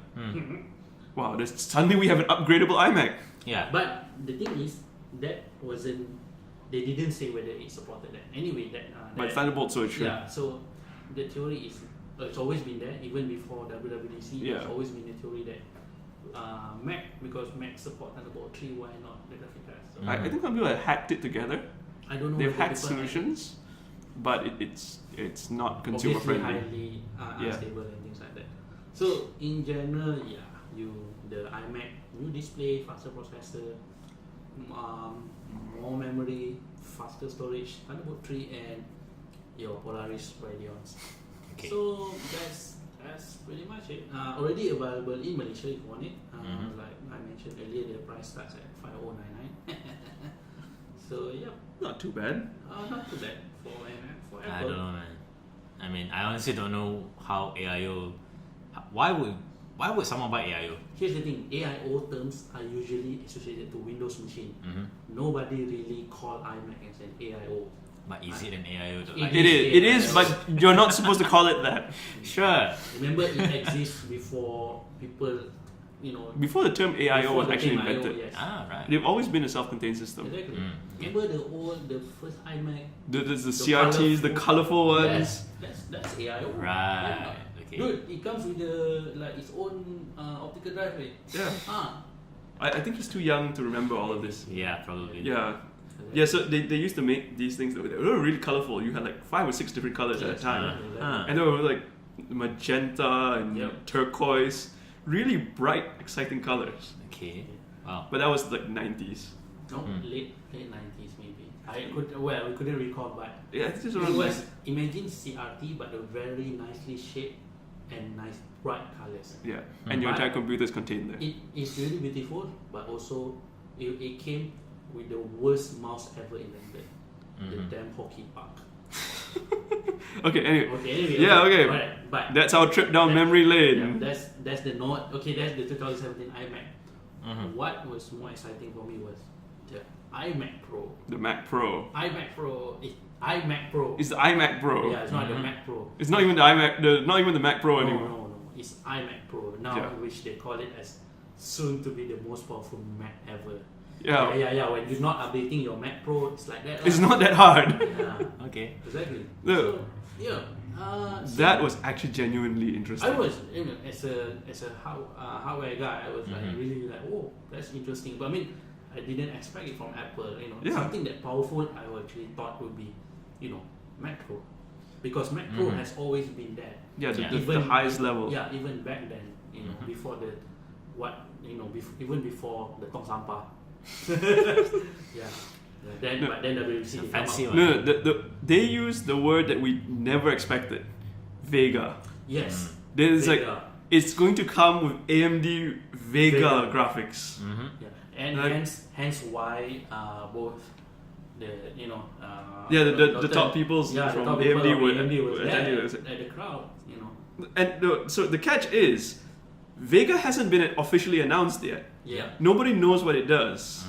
Wow. Suddenly we have an upgradable iMac. Yeah. But the thing is, that wasn't. They didn't say whether it supported that. Anyway, But that Thunderbolt, so it should. yeah. So the theory is it's always been there, even before WWDC. Yeah. It's always been the theory that because Mac support Thunderbolt 3, why not the graphic card? So I think some people have hacked it together. I don't know. They've whether hacked people are solutions, but it's not consumer obviously friendly. highly Yeah. unstable and things like that. So in general, the iMac new display, faster processor, more memory, faster storage, Thunderbolt 3, and your Polaris Radeons. Okay. So that's pretty much it. Already available in Malaysia if you want it. Like I mentioned earlier, the price starts at 5,099. So yeah, Not too bad. not too bad for I Apple. don't know, man. I mean, I honestly don't know how AIO. Why would someone buy AIO? Here's the thing, AIO terms are usually associated to Windows machine. Nobody really call iMac as an AIO. But is it an AIO though? It Like, It is, but you're not supposed to call it that. sure. Remember, it exists before people, Before the term AIO before was the actually term IO, invented, yes. Ah, right. they've always been a self-contained system. Exactly. Mm. Remember the first iMac? There's the CRTs, the colorful ones. Yes, that's AIO. Right. Yeah. Okay. Dude, it comes with its own optical drive, right? Yeah. I think he's too young to remember all of this. Yeah, probably. Yeah. Yeah, so they used to make these things that were really colorful. You had like 5 or 6 different colors at a time. And they were like magenta and turquoise. Really bright, exciting colors. Okay. Wow. But that was like 90s. No, late 90s maybe. We couldn't recall, but Yeah, it's just it around was, imagine CRT, but a very nicely shaped and nice bright colors. Yeah, and your But entire computer is contained there. It is really beautiful, but also it came with the worst mouse ever invented. The damn hockey puck. Okay, anyway. Okay, Yeah, okay. Right, but That's our trip down memory lane. yeah, that's the note. Okay, that's the 2017 iMac. What was more exciting for me was the iMac Pro. The Mac Pro. iMac Pro. iMac Pro. It's the iMac Pro. Yeah, it's not the Mac Pro. It's not even the iMac. Not even the Mac Pro anymore. No. It's iMac Pro now, which they call it as soon to be the most powerful Mac ever. Yeah. Yeah. When you're not updating your Mac Pro, it's like that. It's not that hard. Yeah. Okay. Exactly. Yeah. So, That was actually genuinely interesting. I was, as a hardware guy, I was like really like, oh, that's interesting. But I mean, I didn't expect it from Apple. Something that powerful. I actually thought would be, Mac Pro, because Mac Pro has always been there. Yeah, the highest level. Yeah, even back then, before the even before the tong sampah. Yeah. But then WWDC fancy one. No, they used the word that we never expected, Vega. Yes. There's Vega. like it's going to come with AMD Vega graphics. Yeah. And hence why both the the top peoples from top people AMD of were AMD was attending there this. at the crowd. And so the catch is, Vega hasn't been officially announced yet. Yeah. Nobody knows what it does.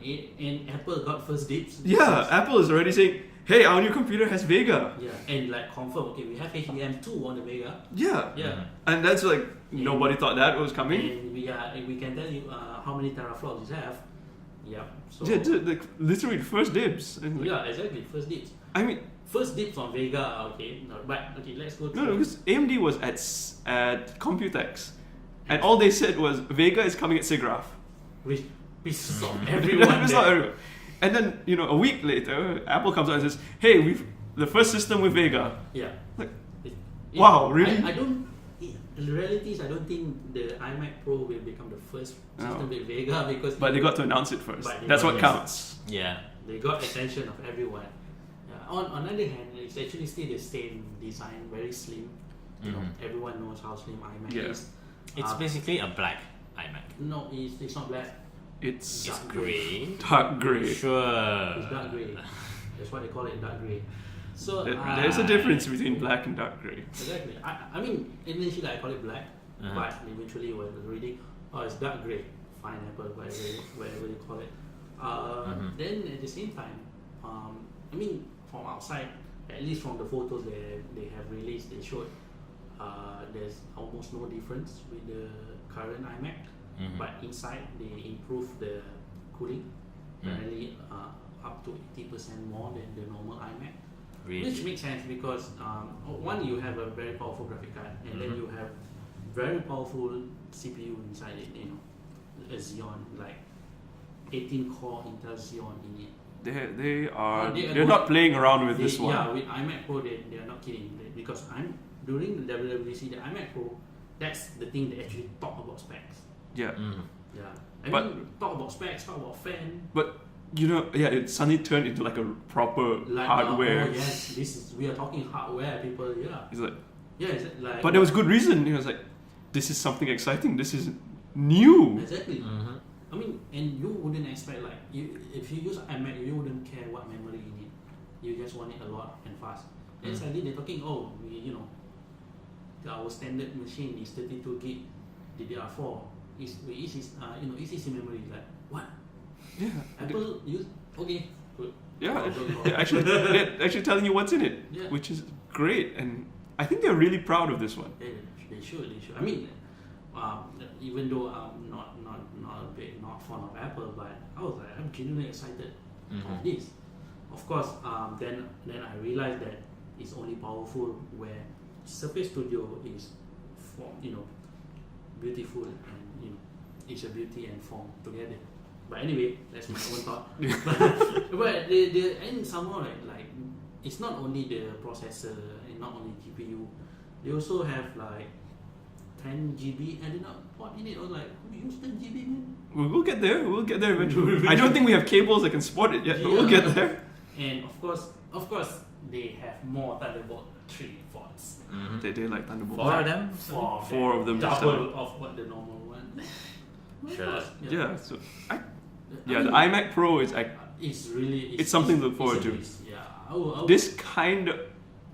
And Apple got first dibs. Yeah, Apple is already saying, hey, our new computer has Vega. Yeah, and like confirm, okay, we have HBM2 on the Vega. Yeah. Yeah. And that's like, nobody thought that was coming. And we can tell you how many teraflops you have. Yeah. So Yeah, literally first dibs. And yeah, exactly, first dibs. I mean, first dibs on Vega, okay. No, but okay, let's go through. no, because AMD was at Computex. And all they said was, Vega is coming at SIGGRAPH. Which pisses off everyone. It's not everyone. And then, a week later, Apple comes out and says, hey, we've the first system with Vega. Yeah. Like, wow, really? I don't. The reality is, I don't think the iMac Pro will become the first system with Vega because. But they got to announce it first. That's what counts. Yeah. They got attention of everyone. Yeah. On the other hand, it's actually still the same design, very slim. Everyone knows how slim iMac is. It's basically a black iMac. No, it's not black. It's grey. Dark grey. Sure. It's dark grey. That's why they call it dark grey. So there's a difference between black and dark grey. Exactly. I mean, initially I call it black, but eventually when I was reading, it's dark grey. Fine, Apple, whatever you call it. Then at the same time, I mean, from outside, at least from the photos they have released, they showed there's almost no difference with the current iMac. But inside they improved the cooling, apparently up to 80% more than the normal iMac. Really? Which makes sense because one, you have a very powerful graphic card, and then you have very powerful CPU inside it. A Xeon, like 18 core Intel Xeon in it. They're not playing around with this one. Yeah, with iMac Pro they are not kidding because during the WWDC the iMac Pro, that's the thing they actually talk about specs. Yeah. Yeah. I mean, talk about specs, talk about fan. But it suddenly turned into like a proper hardware. Yes, we are talking hardware, people. Yeah. It's like, it's like. But there was good reason. It was like, this is something exciting. This is new. Exactly. I mean, and you wouldn't expect if you use iMac, you wouldn't care what memory you need. You just want it a lot and fast. Then suddenly they're talking, our standard machine is 32 gig DDR4. Is ECC memory. Like what? Yeah. Apple use good. Yeah, they're actually telling you what's in it, which is great, and I think they're really proud of this one. They should. I mean, even though I'm not fond of Apple, but I'm genuinely excited of this. Of course, then I realized that it's only powerful where Surface Studio is beautiful and it's a beauty and form together. But anyway, that's my own thought. But and somehow like it's not only the processor and not only GPU. They also have like 10 GB and not port in it. I was like, who use 10 GB, man? We'll get there. We'll get there eventually. I don't think we have cables that can support it yet, but we'll get there. And of course, they have more Thunderbolt 3 ports. They like Thunderbolt. Four of them? Four of them. Double of what the normal one. Sure. Yeah. So the iMac Pro is it's something to look forward to. Yeah. I will, This kind of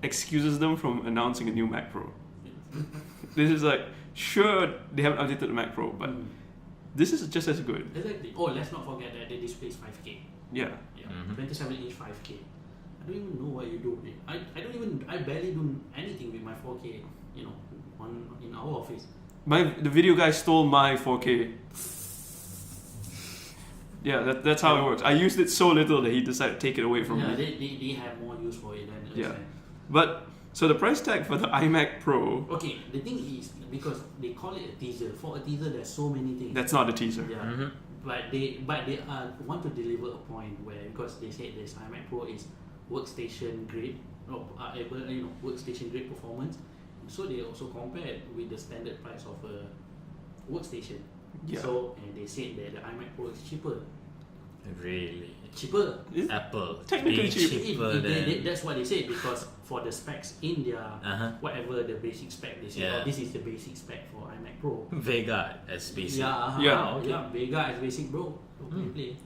excuses them from announcing a new Mac Pro. This is like, sure, they haven't updated the Mac Pro, but this is just as good. Exactly. Oh, let's not forget that the display is 5K. Yeah. 27-inch 5K. I don't even know what you do. I barely do anything with my 4K. You know, in our office. The video guy stole my 4K. Yeah, that's how it works. I used it so little that he decided to take it away from me. They have more use for it than us. Yeah. But so the price tag for the iMac Pro. Okay, the thing is because they call it a teaser. For a teaser, there's so many things. That's not a teaser. Yeah. But they want to deliver a point where, because they said this iMac Pro is workstation grade, workstation grade performance. So they also compare it with the standard price of a workstation. Yeah. So and they said that the iMac Pro is cheaper. Really? Cheaper. Apple. Technically cheaper than... That's what they said, because for the specs in their whatever the basic spec, they say, oh, this is the basic spec for iMac Pro. Vega as basic. Yeah, Vega as basic, bro. Play.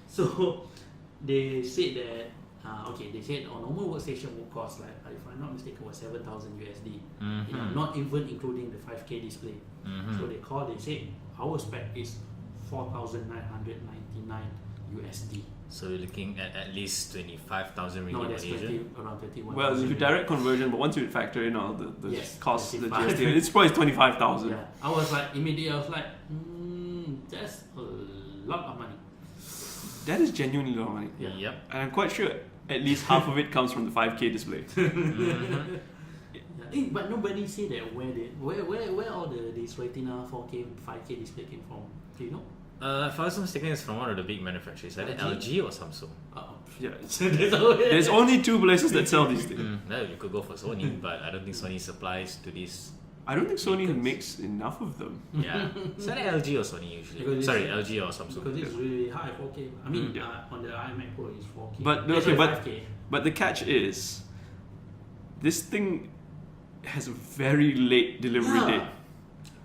So they said that they said a normal workstation will cost like, if I'm not mistaken, was 7,000 USD. Not even including the 5K display. So they said our spec is 4,999 USD. So we're looking at least 25,000 ringgit. No, that's around 31. Well, if you direct conversion, but once you factor in all the costs, the 25. GST, it's probably 25,000. Yeah, I was like, immediately, I was like, that's a lot of money. That is genuinely a lot of money. Yeah. Yep. And I'm quite sure at least half of it comes from the 5K display. But nobody say that where all this Retina 4K, 5K display came from. Do you know? If I was mistaken, it's from one of the big manufacturers, either LG or Samsung. Yeah. There's only two places that sell these things. Well, you could go for Sony, but I don't think Sony supplies to these. I don't think Sony makes enough of them. Yeah, it's either LG or Sony usually. LG or Samsung. Because it's really high 4K. I mean, on the iMac Pro it's 4K. But but the catch is, this thing has a very late delivery date.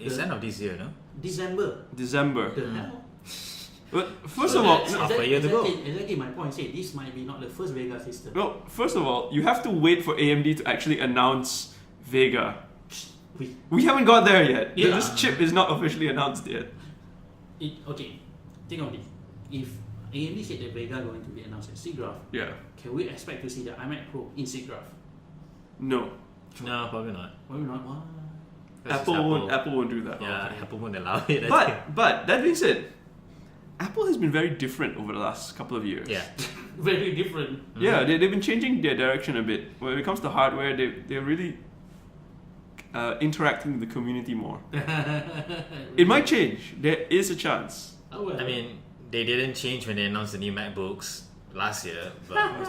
It's end of this year, no? December. The hell? But first of all, half a year to go. Exactly my point. Say this might be not the first Vega system. No, first of all, you have to wait for AMD to actually announce Vega. We haven't got there yet. Yeah. This chip is not officially announced yet. Think of this. If AMD said that Vega going to be announced at SIGGRAPH, can we expect to see the iMac Pro in SIGGRAPH? No. No, probably not. Probably not. Why? Apple won't do that. Yeah, Apple won't allow it. But that being said, Apple has been very different over the last couple of years. Yeah. Very different. Yeah, they've been changing their direction a bit. When it comes to hardware, they're really interacting with the community more. It might change. There is a chance. Oh, well. I mean, they didn't change when they announced the new MacBooks last year, but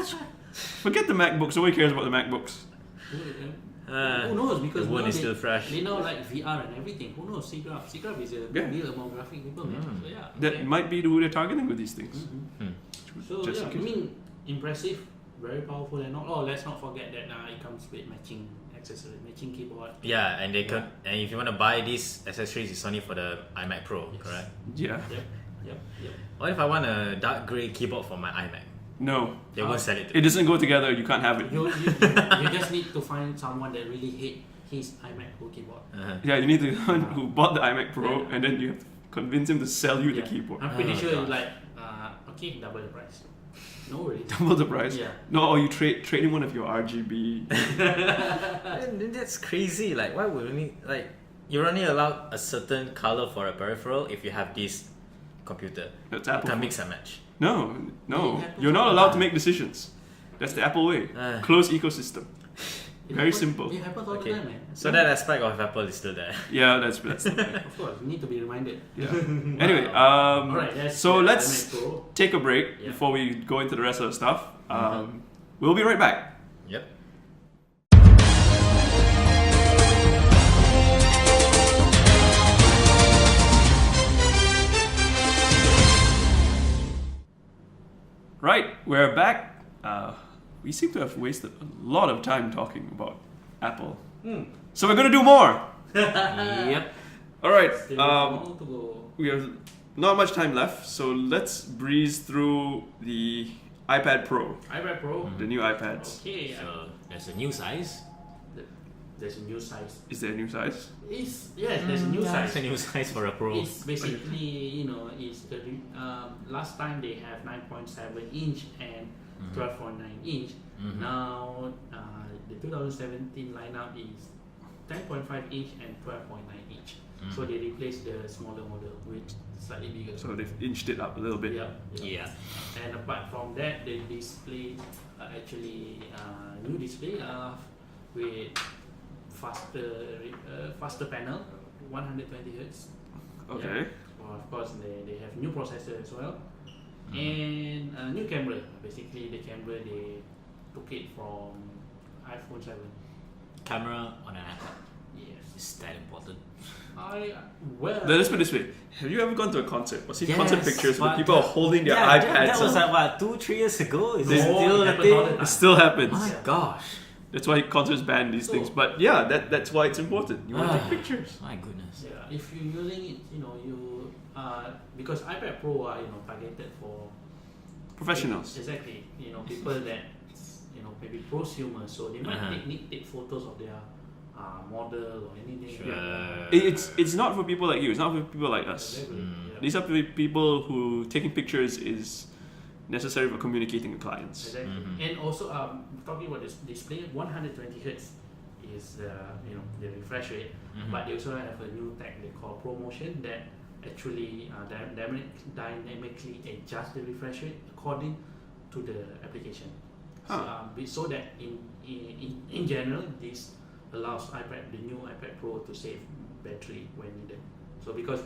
Forget the MacBooks. Nobody cares about the MacBooks. Who knows? Because the one is still fresh. They know like VR and everything. Who knows? SIGGRAPH is a big deal among graphic people. So yeah, That might be who they're targeting with these things. So I mean, impressive, very powerful and all. Oh, let's not forget that it comes with matching accessory, matching keyboard. Yeah, and and if you want to buy these accessories, it's only for the iMac Pro, correct? Yeah. Yep. What if I want a dark grey keyboard for my iMac? No. They won't sell it. It doesn't go together. You can't have it. You just need to find someone that really hate his iMac Pro keyboard. Yeah, you need the one who bought the iMac Pro, and then you have to convince him to sell you the keyboard. I'm pretty sure you're like, okay, double the price. No worries. Double the price? Yeah. No, or you trade in one of your RGB. And that's crazy. Like, why would we like? You're only allowed a certain color for a peripheral if you have this computer. That's You Apple. can't mix and match. No. You're not allowed to make decisions. That's the Apple way. Closed ecosystem. Very simple. It happens all the time, man. So that aspect of Apple is still there. Yeah, that's okay. Of course, you need to be reminded. Yeah. Anyway, Alright, so the let's iMac Pro. take a break Yeah. before we go into the rest of the stuff. We'll be right back. Yep. Right, we're back. We seem to have wasted a lot of time talking about Apple. So we're gonna do more. Yep. All right. Still more to go. We have not much time left, so let's breeze through the iPad Pro, iPad Pro. the new iPads. Okay. So there's a new size. There's a new size. Is there a new size? There's a new size. It's a new size for a Pro. It's basically, it's the last time they have 9.7 inch and 12.9 inch. Now the 2017 lineup is 10.5 inch and 12.9 inch. So they replaced the smaller model with slightly bigger. So they've inched it up a little bit. Yeah. And apart from that, the display actually new display with faster panel, 120 Hz. Okay. Yeah. Well, of course, they have new processor as well, and a new camera. Basically, the camera they took it from iPhone 7. Camera on an iPad. Yes. Is that important? Let's put it this way. Have you ever gone to a concert or seen concert pictures where but people are holding their iPads? That was up? like what, 2-3 years ago? Is They- it still a happens all the thing? time. It still happens. My gosh. That's why concerts ban these things. But yeah, that's why it's important. You want to take pictures. My goodness. Yeah, if you're using it, because iPad Pro are targeted for Professionals. Exactly, people that maybe prosumers, so they might need take photos of their model or anything. Sure. Yeah. It's not for people like you. It's not for people like us. Exactly. Yeah. These are for people who taking pictures is necessary for communicating with clients. Exactly. And also, talking about this display, 120 Hz is the refresh rate, but they also have a new tech they call ProMotion that actually dynamically adjust the refresh rate according to the application. So that in general, this allows the new iPad Pro to save battery when needed. So because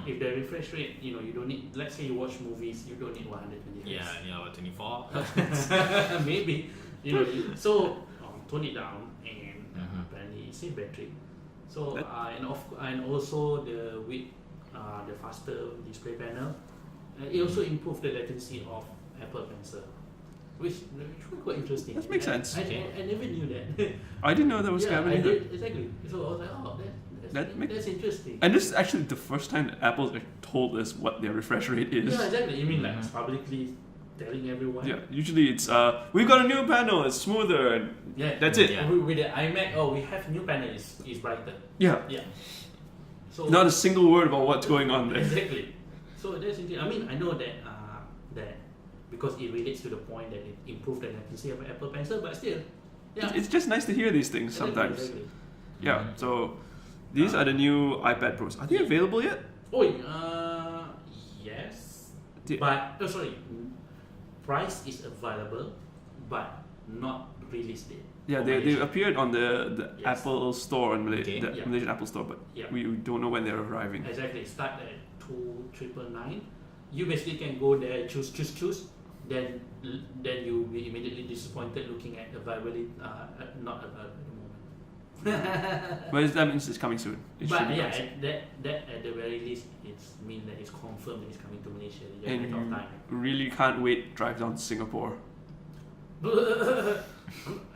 if the refresh rate, you don't need, let's say you watch movies, you don't need 120 Hz. Yeah, 24. Maybe, so tone it down and apparently save battery. So and also with the faster display panel, it also improved the latency of Apple Pencil, which was quite interesting. That makes sense. I never knew that. I didn't know that was happening. I did, exactly. So I was like, oh, that's interesting. And this is actually the first time that Apple's told us what their refresh rate is. Yeah, exactly. You mean like publicly telling everyone? Yeah, usually it's we've got a new panel, it's smoother, and that's it. Yeah. With the iMac, we have new panel, is brighter. Yeah. Yeah. So Not a single word about what's going on there. exactly. So that's interesting. I mean, I know that that because it relates to the point that it improved the latency of Apple Pencil, but still, yeah. It's just nice to hear these things sometimes. Exactly. Yeah. So these are the new iPad Pros. Are they available yet? Yes. The- But price is available, but not release date. Yeah, for they Malaysia. appeared on the Yes. Apple Store on the Yeah. Malaysian Apple Store, but Yeah. we don't know when they're arriving. Exactly. Start at 2,999. You basically can go there, choose. Then you'll be immediately disappointed looking at availability, not available at the moment. But that means it's coming soon. It should But be yeah, coming soon. that at the very least, it's mean that it's confirmed that it's coming to Malaysia. It's just a And matter of you time. really can't wait to drive down to Singapore.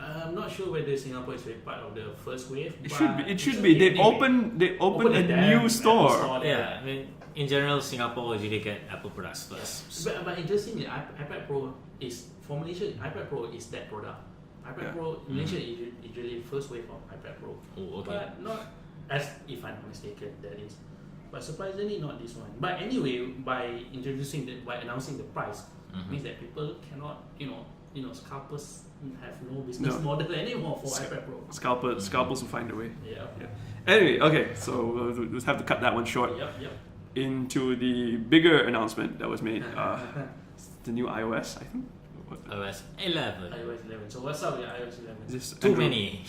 I'm not sure whether Singapore is part of the first wave. It but should be. It should it's be. okay. They opened Open a the damn new Apple store. there. Yeah, I mean, in general, Singapore usually get Apple products first. But interestingly, iPad Pro is for Malaysia. iPad Pro is that product. iPad Yeah. Pro in Malaysia is usually first wave of iPad Pro, Oh, okay. but not as if I'm not mistaken. That is, but surprisingly not this one. But anyway, by announcing the price, means that people cannot, scalpers have no business model anymore for iPad Pro. Scalpels will find a way. Yeah. Anyway, okay, so we'll have to cut that one short. Yep. Into the bigger announcement that was made, the new iOS, I think. iOS 11. iOS 11. So what's up with iOS 11? This Too Andrew, many.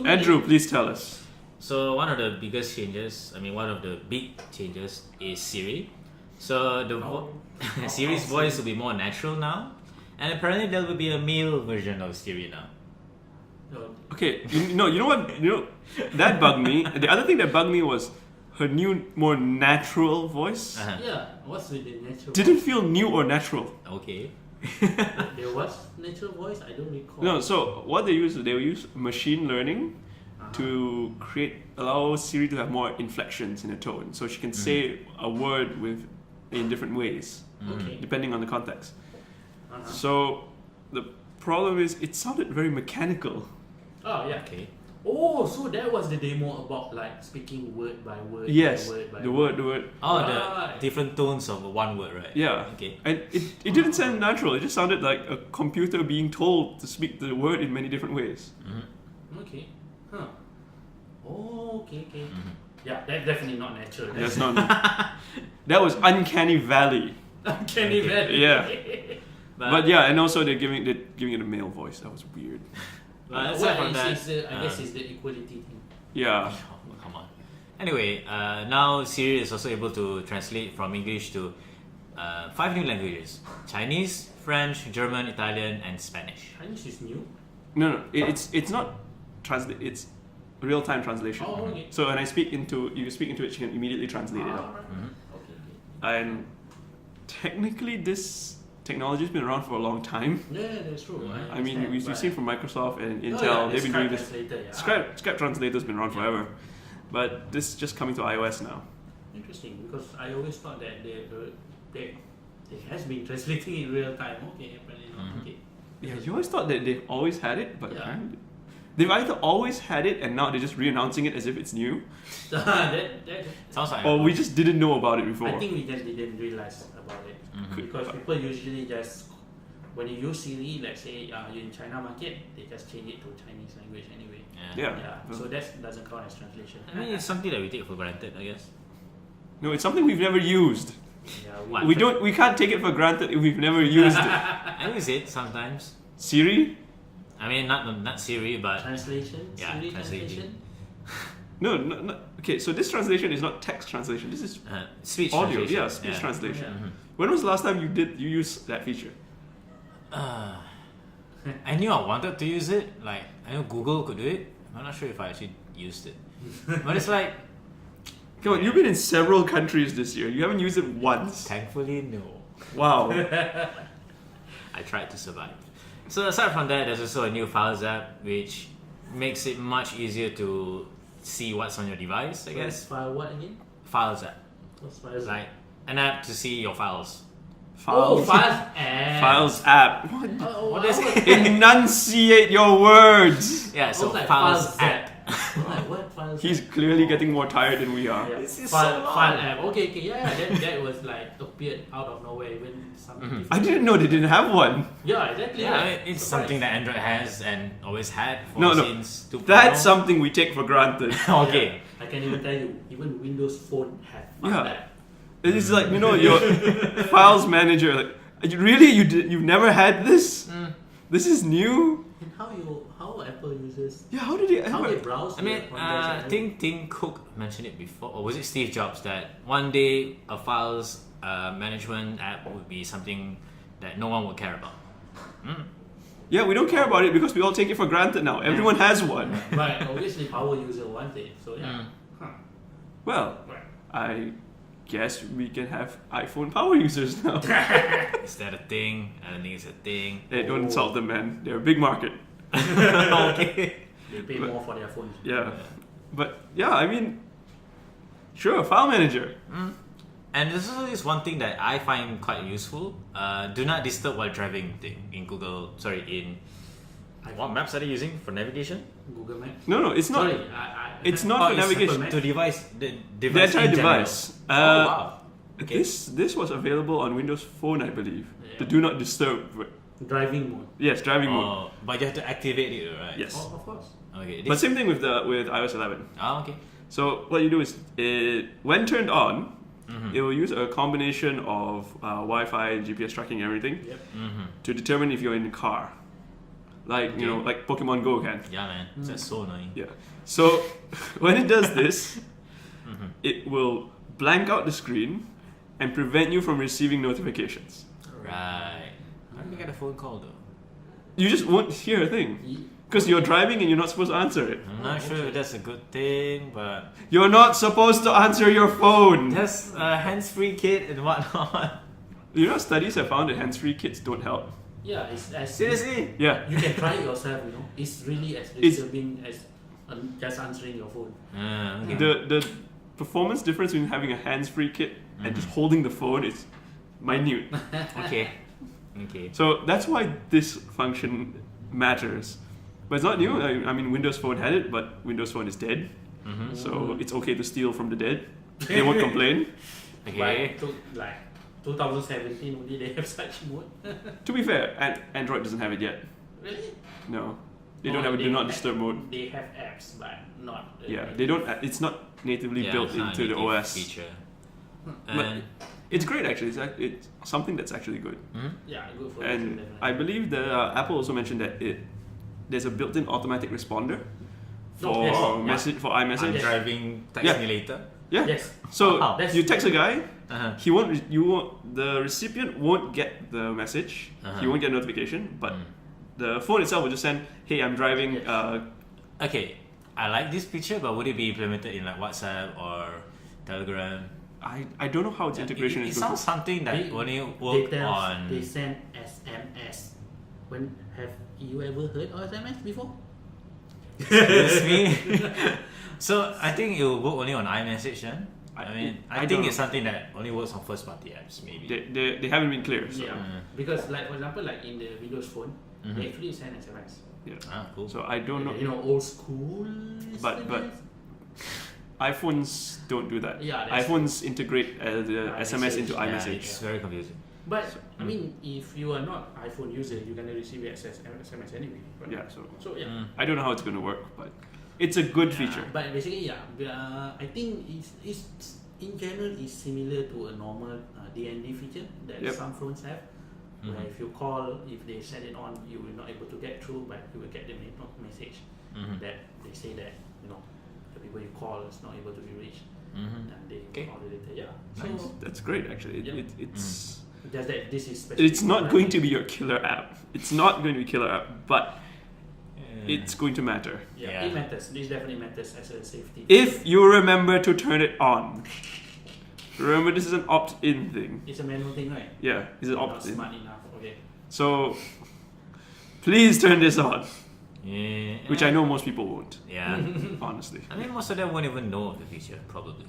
Andrew, please tell us. So one of the biggest changes, one of the big changes is Siri. So the Siri's voice will be more natural now, and apparently there will be a male version of Siri now. Okay, you know what? That bugged me. The other thing that bugged me was her new, more natural voice. Yeah, what's with the natural Didn't voice? feel new or natural. Okay. There was natural voice? I don't recall. No, so what they use machine learning to allow Siri to have more inflections in a tone, so she can say a word in different ways, Okay. depending on the context. So the problem is it sounded very mechanical. Oh yeah. Okay. Oh, so that was the demo about like speaking word by word. Yes, by word by the word. Oh, Right. the different tones of one word, right? Yeah. Okay. And it didn't sound natural. It just sounded like a computer being told to speak the word in many different ways. Okay. Huh. Oh, okay. Yeah, that's definitely not natural. That's not. That was uncanny valley. Uncanny valley. Yeah. But yeah, and also they're giving it a male voice. That was weird. But aside from that, I guess it's the equality thing. Yeah. oh, come on. Anyway, now Siri is also able to translate from English to 5 new languages: Chinese, French, German, Italian, and Spanish. Chinese is new. No, it's not translate. It's real-time translation. Oh, okay. So when you speak into it, she can immediately translate it out. Okay. And technically, this technology has been around for a long time. Yeah, that's true. I mean, we've seen from Microsoft and Intel, yeah, they've been doing this. Translator, yeah. Script translator's been around forever, but this is just coming to iOS now. Interesting, because I always thought that they has been translating in real time. Okay, apparently not. Okay. Yeah, you always thought that they've always had it, but Yeah. apparently they've either always had it and now they're just re-announcing it as if it's new, that Sounds like or we just didn't know about it before. I think we just didn't realize about it because people usually just when you use Siri, let's say you're in China market, they just change it to Chinese language anyway. Yeah. So that doesn't count as translation. I mean, it's something that we take for granted, I guess. No, it's something we've never used. Yeah, We can't take it for granted if we've never used it. I use it sometimes. Siri? I mean, not Siri, but translation. Yeah, Siri translation. No. Okay, so this translation is not text translation. This is speech audio. translation. Yeah, speech translation. Yeah. When was the last time you used that feature? I knew I wanted to use it. Like, I know Google could do it. I'm not sure if I actually used it. But it's like, Come on, you've been in several countries this year. You haven't used it once. thankfully, no. Wow. I tried to survive. So aside from that, there's also a new Files app, which makes it much easier to see what's on your device, I guess. File what again? Files app. What's files? Like, an app to see your files. Files app. Files app. What? What is it? Enunciate your words. Yeah, so like Files app. Like, what files? He's clearly getting more tired than we are. Yeah. This is file, so long. file app. Okay. Yeah. That was like appeared out of nowhere. Even something. I didn't know they didn't have one. Yeah, exactly. Yeah, like, it's surprised. something that Android has and always had for No. since 2.0. That's something we take for granted. Okay. I can even tell you, even Windows Phone have file Yeah. app. It's like, your files manager. Like, you've never had this? This is new? And how Apple uses Yeah, how did they how they ever? browse? I mean, their I content. think Tim Cook mentioned it before, or was it Steve Jobs, that one day a files management app would be something that no one would care about. Yeah, we don't care about it because we all take it for granted now. Everyone has one. But obviously power user want it. So yeah. Well, Right. I guess we can have iPhone power users now. Is that a thing? I don't think it's a thing. Hey, don't insult them, man. They're a big market. Okay. They pay more for their phones. Yeah. But yeah, I mean, sure, file manager. And there's also this one thing that I find quite useful. Do not disturb while driving thing in in what maps are they using for navigation? Google Maps. No, it's not. Sorry, It's not for it's navigation. Maps. to the The device entire in general. device. Oh wow. Okay. This was available on Windows Phone, I believe. The Yeah. do not disturb. Driving mode. Yes, driving mode. Oh, but you have to activate it, right? Yes. Oh, of course. Okay. But same thing with iOS 11. Okay. So what you do is, when turned on, It will use a combination of Wi-Fi, GPS tracking, everything Yep. to determine if you're in the car. Like, you know, like Pokemon Go can. Yeah, man. That's so annoying. Yeah. So when it does this, it will blank out the screen and prevent you from receiving notifications. Right. How do you get a phone call though? You just won't hear a thing. Because you're driving and you're not supposed to answer it. I'm not sure if that's a good thing, but You're not supposed to answer your phone. that's a hands-free kit and whatnot. You know, studies have found that hands-free kits don't help. Yeah, it's as Seriously? Yeah. You can try it yourself. You know, it's really as It's- disturbing as just answering your phone. Okay. The performance difference between having a hands-free kit and just holding the phone is minute. Okay. Okay. So that's why this function matters. But it's not new. I mean, Windows Phone had it, but Windows Phone is dead. So it's okay to steal from the dead. They won't complain. Okay. Like 2017, only they have such mode. To be fair, Android doesn't have it yet. Really? No. They don't have a do not disturb mode. They have apps, but not. Yeah, they don't. It's not natively built it's not a into the native OS. feature. But And it's great actually. It's something that's actually good. Yeah, good for And you, definitely. I believe the Apple also mentioned that there's a built-in automatic responder for yes, message for I'm iMessage. driving, text Yeah. me later. Yeah. Yes. So Wow. That's- you text a guy, Uh-huh. the recipient won't get the message. He won't get a notification, but the phone itself will just send, "Hey, I'm driving." Yes. Okay, I like this feature, but would it be implemented in like WhatsApp or Telegram? I don't know how its integration it is. sounds something that They- only work they on. They send SMS. When have you ever heard of SMS before? Excuse me. So I think it will work only on iMessage then. I mean, I I think don't it's something that only works on first-party apps, maybe. They haven't been clear. So. Yeah, because like for example, like in the Windows Phone, they actually send SMS. Ah, cool. So I don't know. You know, old school. But- SMS? iPhones don't do that. Yeah, that's iPhones integrate the SMS into yeah, iMessage. it's very confusing. But I mean, if you are not iPhone user, you're gonna receive SMS anyway. Right? Yeah, so yeah. I don't know how it's going to work, but it's a good Yeah, feature. But basically, I think it's in general is similar to a normal DND feature that Yep. some phones have. Where if you call, if they set it on, you will not able to get through, but you will get the message that they say that the people you call is not able to be reached, and they Okay. call it later. Yeah, Nice. so That's great, actually. Yep. It's just that this is specific it's not for going Android. to be your killer app. It's not going to be killer app, but it's going to matter Yeah, it matters. This definitely matters as a safety. if you remember to turn it on. Remember, this is an opt-in thing. It's a manual thing, right? Yeah, it's an Not opt-in. smart enough. Okay. So please turn this on, Yeah. which I know most people won't. Yeah. Honestly, I think most of them won't even know of the feature, probably.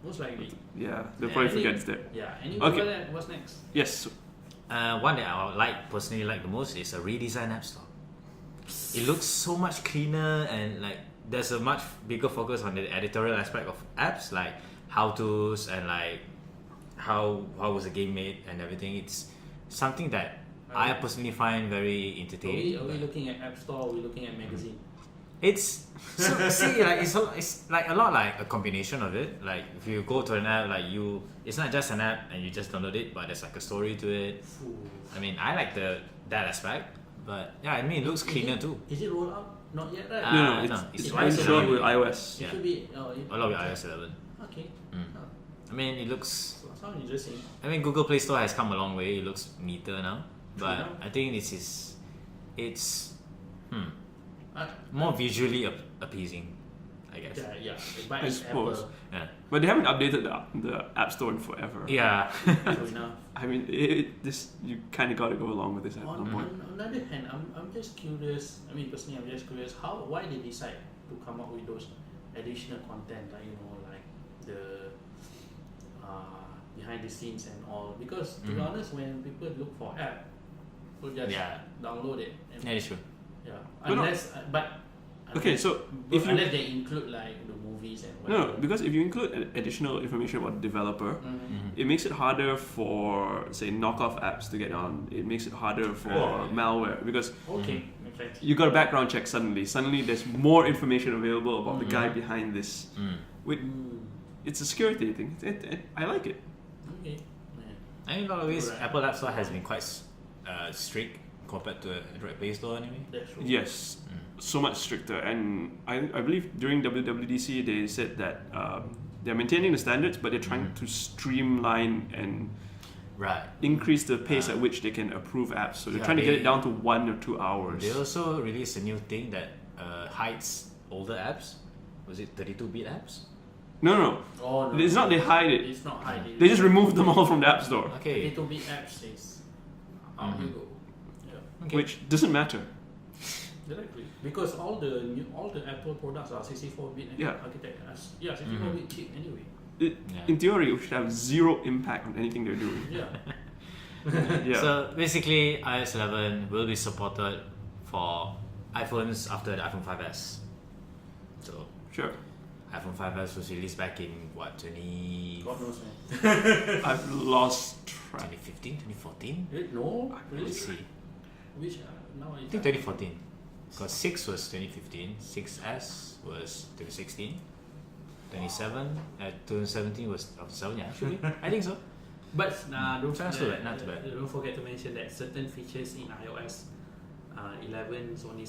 Most likely. yeah, they'll probably forget it's there. Yeah. Anyway, Okay. what's next? Yes. One that I would personally like the most is a redesigned App Store. It looks so much cleaner and like there's a much bigger focus on the editorial aspect of apps, like how-tos and like how was the game made and everything. It's something that I personally find very entertaining. Are we looking at App Store? Or are we looking at magazine? It's so see like it's like a lot like a combination of it. Like if you go to an app, like it's not just an app and you just download it, but there's like a story to it. Ooh. I mean, I like that aspect, but yeah, I mean it looks cleaner too. Is it rolled out? Not yet, right? No, no, it's it's it's rolled with iOS. It Yeah. should be. A lot with iOS 11. Okay. I mean, it looks. Sounds interesting. I mean, Google Play Store has come a long way. It looks neater now, but True. I think it's Uh, more visually appeasing, I guess. yeah. But I it's suppose. Apple. Yeah. But they haven't updated the App Store in forever. Yeah. True enough. I mean, this you kind of got to go along with this at some point. On the other hand, I'm just curious. I mean, personally, I'm just curious why they decide to come up with those additional content, like like the behind the scenes and all. Because to be honest, when people look for app, people just download it. And, Yeah, it's true. yeah. No, no. Okay, so if you unless they include like the movies and no, whatever. because if you include additional information about the developer, it makes it harder for say knockoff apps to get on. It makes it harder for malware because Okay, makes sense. you got a background check suddenly. Suddenly, there's more information available about the guy behind this. it's a security thing. I like it. Okay. I mean, in a lot of ways, Alright. Apple App Store has been quite strict compared to Android Play Store anyway. That's true. Yes, so much stricter. And I believe during WWDC they said that they're maintaining the standards, but they're trying to streamline and Right. increase the pace at which they can approve apps. So they're Yeah, trying to get they- it down to 1 or 2 hours. They also released a new thing that hides older apps. Was it 32-bit apps? No, Oh no. it's not they hide it. It's not hiding. They just remove them all from the App Store, Okay. Little bit apps is out you go. Yeah. Okay. which doesn't matter. Directly. Because all the Apple products are 64-bit Yeah. architecture. 64-bit chip anyway. Yeah. In theory, it should have zero impact on anything they're doing. Yeah. Yeah. So basically, iOS 11 will be supported for iPhones after the iPhone 5S. So Sure. Mm-hmm. iPhone 5S was released back in what, God knows, man. I've lost track. 2015, 2014? No? Really? Let's see. Which now I think 2014. Because 6 was 2015, 6S was 2016, 2017 was 2007, yeah, actually. I think so. But don't Sounds forget, not too bad. Don't forget to mention that certain features in iOS 11 is only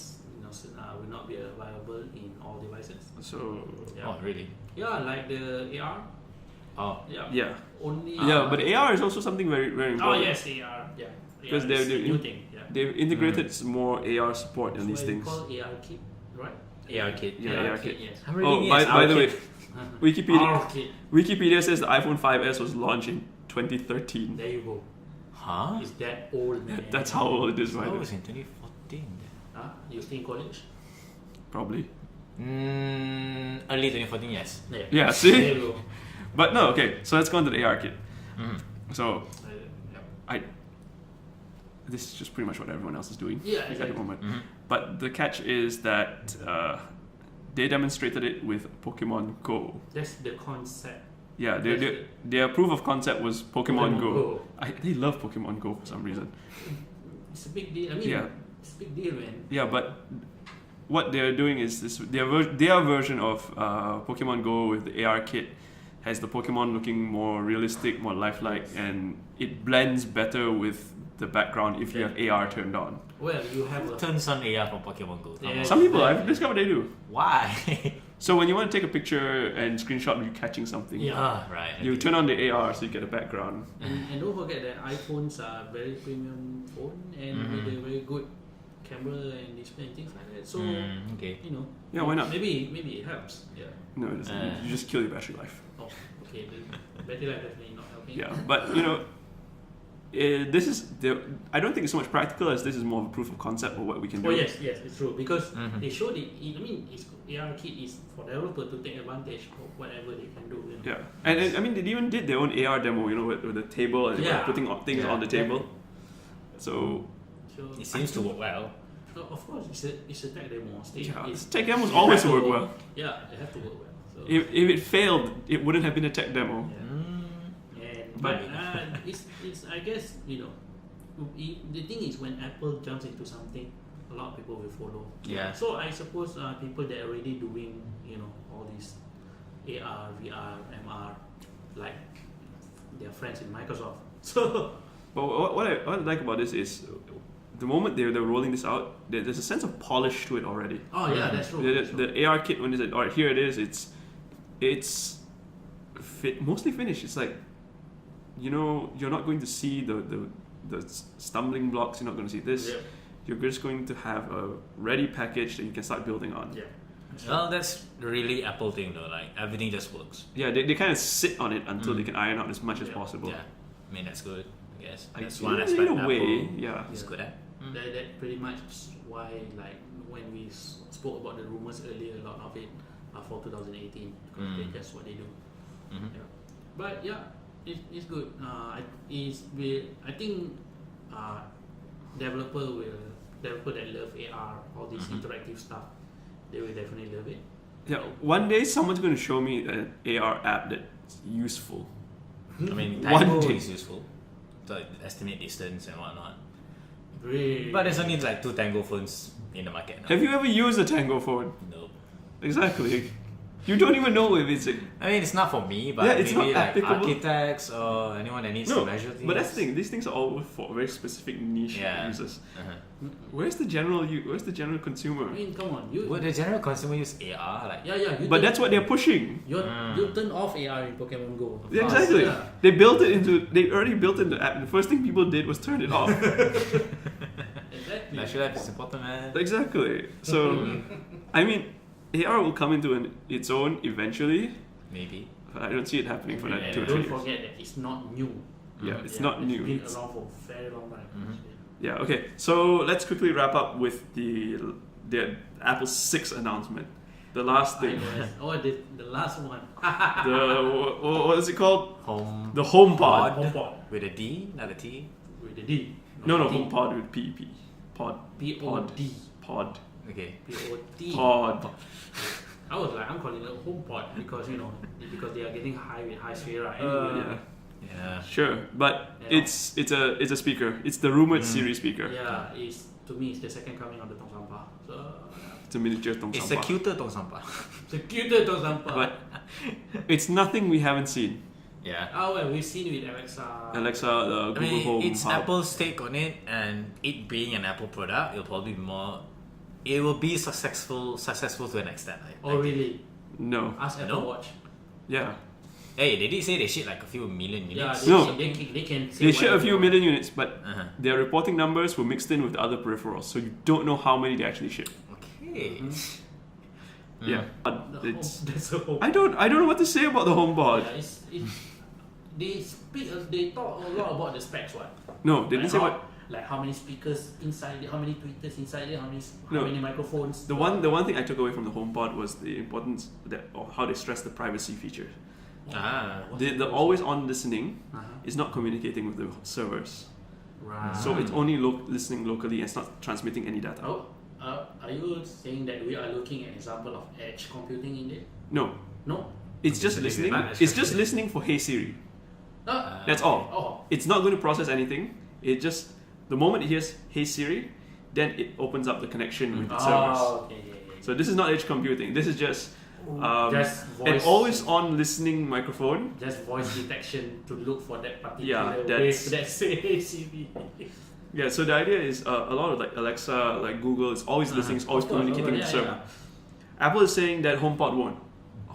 will not be available in all devices. So Yeah. Oh, really? Yeah, like the AR. Oh, Yeah. yeah, Only. yeah. But AR is also something very, very Oh important. yes, AR. Yeah. Because AR they're is a doing- new thing. Yeah. They've integrated more AR support in That's these why things. Call AR kit, right? AR kit. Yeah, AR kit. Yes. I'm Oh, reading it by as the our way, kit. Wikipedia kit. Wikipedia says the iPhone 5S was launched in 2013. There you go. Huh? It's that old, man. That's how old it is, So by that the was way. in 2014 then. Huh? You still in college? Probably. Early 2014, yes. Yeah. Yeah, see? There you go. But no, okay. So let's go on to the AR kit. Mhm. So Yeah. this is just pretty much what everyone else is doing Yeah, at the exactly. moment. Mhm. But the catch is that they demonstrated it with Pokemon Go. That's the concept. Yeah, That's their proof of concept was Pokemon Go. Go. They love Pokemon Go for some reason. It's a big deal. I mean, Yeah. it's a big deal, man. Yeah, but what they're doing is their version of Pokemon Go with the AR kit has the Pokemon looking more realistic, more lifelike, and it blends better with the background if you have AR turned on. Well, you have a. Turns on AR for Pokemon Go. Yeah. Some people, this is what they do. Why? So when you want to take a picture and screenshot you catching something, Yeah. Ah, right. you okay. turn on the AR so you get a background. And don't forget that iPhones are very premium phone and with a very good camera and display and things like that. So Okay. you know. Yeah, why not? Maybe it helps. Yeah. No, it doesn't. You just kill your battery life. Oh, okay. The battery life definitely not helping. Yeah, but this is I don't think it's so much practical as this is more of a proof of concept of what we can do. Oh yes, it's true because Mhm. they showed it. I mean, it's AR kit is for developer to take advantage of whatever they can do. You know? Yeah, and I mean they even did their own AR demo, with the table and Yeah. putting things Yeah. on the table. So So It seems to work well. So of course, it's a tech demo stage. yeah, It's- tech demos you always have to- work well. Yeah, they have to work well. So, If it failed, it wouldn't have been a tech demo. but it's I guess the thing is when Apple jumps into something, a lot of people will follow. Yeah. So I suppose people that are already doing all these AR, VR, MR, like their friends in Microsoft. So But what I like about this is the moment they're rolling this out, there's a sense of polish to it already. oh yeah, that's true. That's true. The AR kit when they said, all right, here it is, it's mostly finished. It's like, you're not going to see the stumbling blocks. You're not going to see this. Yeah. You're just going to have a ready package that you can start building on. Yeah. Well, that's really Apple thing though. Like everything just works. Yeah, they kind of sit on it until they can iron out as much as possible. Yeah. I mean that's good. I guess I- that's one in aspect a Apple way, yeah. is good at. That pretty much why like when we spoke about the rumors earlier, a lot of it are for 2018 because that's what they do. Mhm. Yeah. But yeah, it's good. I think developer that love AR, all this interactive stuff, they will definitely love it. Yeah, one day someone's going to show me an AR app that's useful. I mean, One Tango day. is useful to estimate distance and whatnot. Great. But there's only like 2 Tango phones in the market now. Have you ever used a Tango phone? Nope. Exactly. You don't even know if it's I mean, it's not for me, but Yeah, it's maybe not like applicable. architects or anyone that needs to measure things. but that's the thing. These things are all for very specific niche Yeah. users. Uh-huh. Where's the general consumer? I mean, come on, you. Would the general consumer use AR? Like, Yeah, yeah. You But turn- that's what they're pushing. You turn off AR in Pokemon Go. Yeah, Fast, exactly. yeah. They already built in the app. The first thing people did was turn it off. Exactly. national life is important, man. Exactly. So, I mean, AR will come into its own eventually. Maybe. But I don't see it happening for And that 2 or 3 don't years. forget that it's not new. Yeah, it's not new. It's been It's- around for a very long time. Mhm. Yeah. Okay. So let's quickly wrap up with the Apple 6 announcement. The last thing. iOS. Oh, the last one. What is it called? Home The HomePod. HomePod with a D, not a T. with the D. No, T. HomePod with PEP. Pod. P-O-D. Pod. Okay. P-O-D. Pod. I was like, I'm calling it HomePod because, because they are getting high with high Sierra Uh, anyway. Yeah. Yeah. Sure, but Yeah. it's a speaker. It's the rumored Siri speaker. Yeah, to me, it's the second coming of the Tong Sampah. So, It's a miniature Tong It's a Sampah. cuter Tong Sampah. it's a cuter Tong Sampah. But it's nothing we haven't seen. Yeah. Oh, well, we've seen with Alexa. Alexa, I Google mean, Home it's Hub. Apple's take on it, and it being an Apple product, it will be successful to an extent. Oh, really? No. Ask Apple No? Watch. Yeah. Hey, they did say they ship like a few million Yeah, units. No. they can say They ship a whatever few they want. million units, but Uh-huh. their reporting numbers were mixed in with the other peripherals, so you don't know how many they actually ship. Okay. Yeah. The But it's that's a whole. I don't know what to say about the HomePod. Yeah, they talk a lot about the specs, what? No, they didn't say what. Like how many speakers inside it, how many tweeters inside it, how No. many microphones. The one thing I took away from the HomePod was the importance of how they stress the privacy feature. Ah. The always on listening Uh-huh. is not communicating with the servers, Right. so it's only listening locally and it's not transmitting any data. Oh, are you saying that we are looking at example of edge computing in it? No, No. it's just It's listening. not It's just especially- listening for Hey Siri. That's okay. all. Oh, It's not going to process anything. It just the moment it hears Hey Siri, then it opens up the connection with the servers. okay, yeah. So this is not edge computing. This is just Just an voice. always on listening microphone. Just voice detection to look for that particular Yeah, wave that's- that says CV. Yeah, so the idea is a lot of like Alexa, like Google, is always listening, it's always Of course, communicating with the yeah, server. Apple is saying that HomePod won't.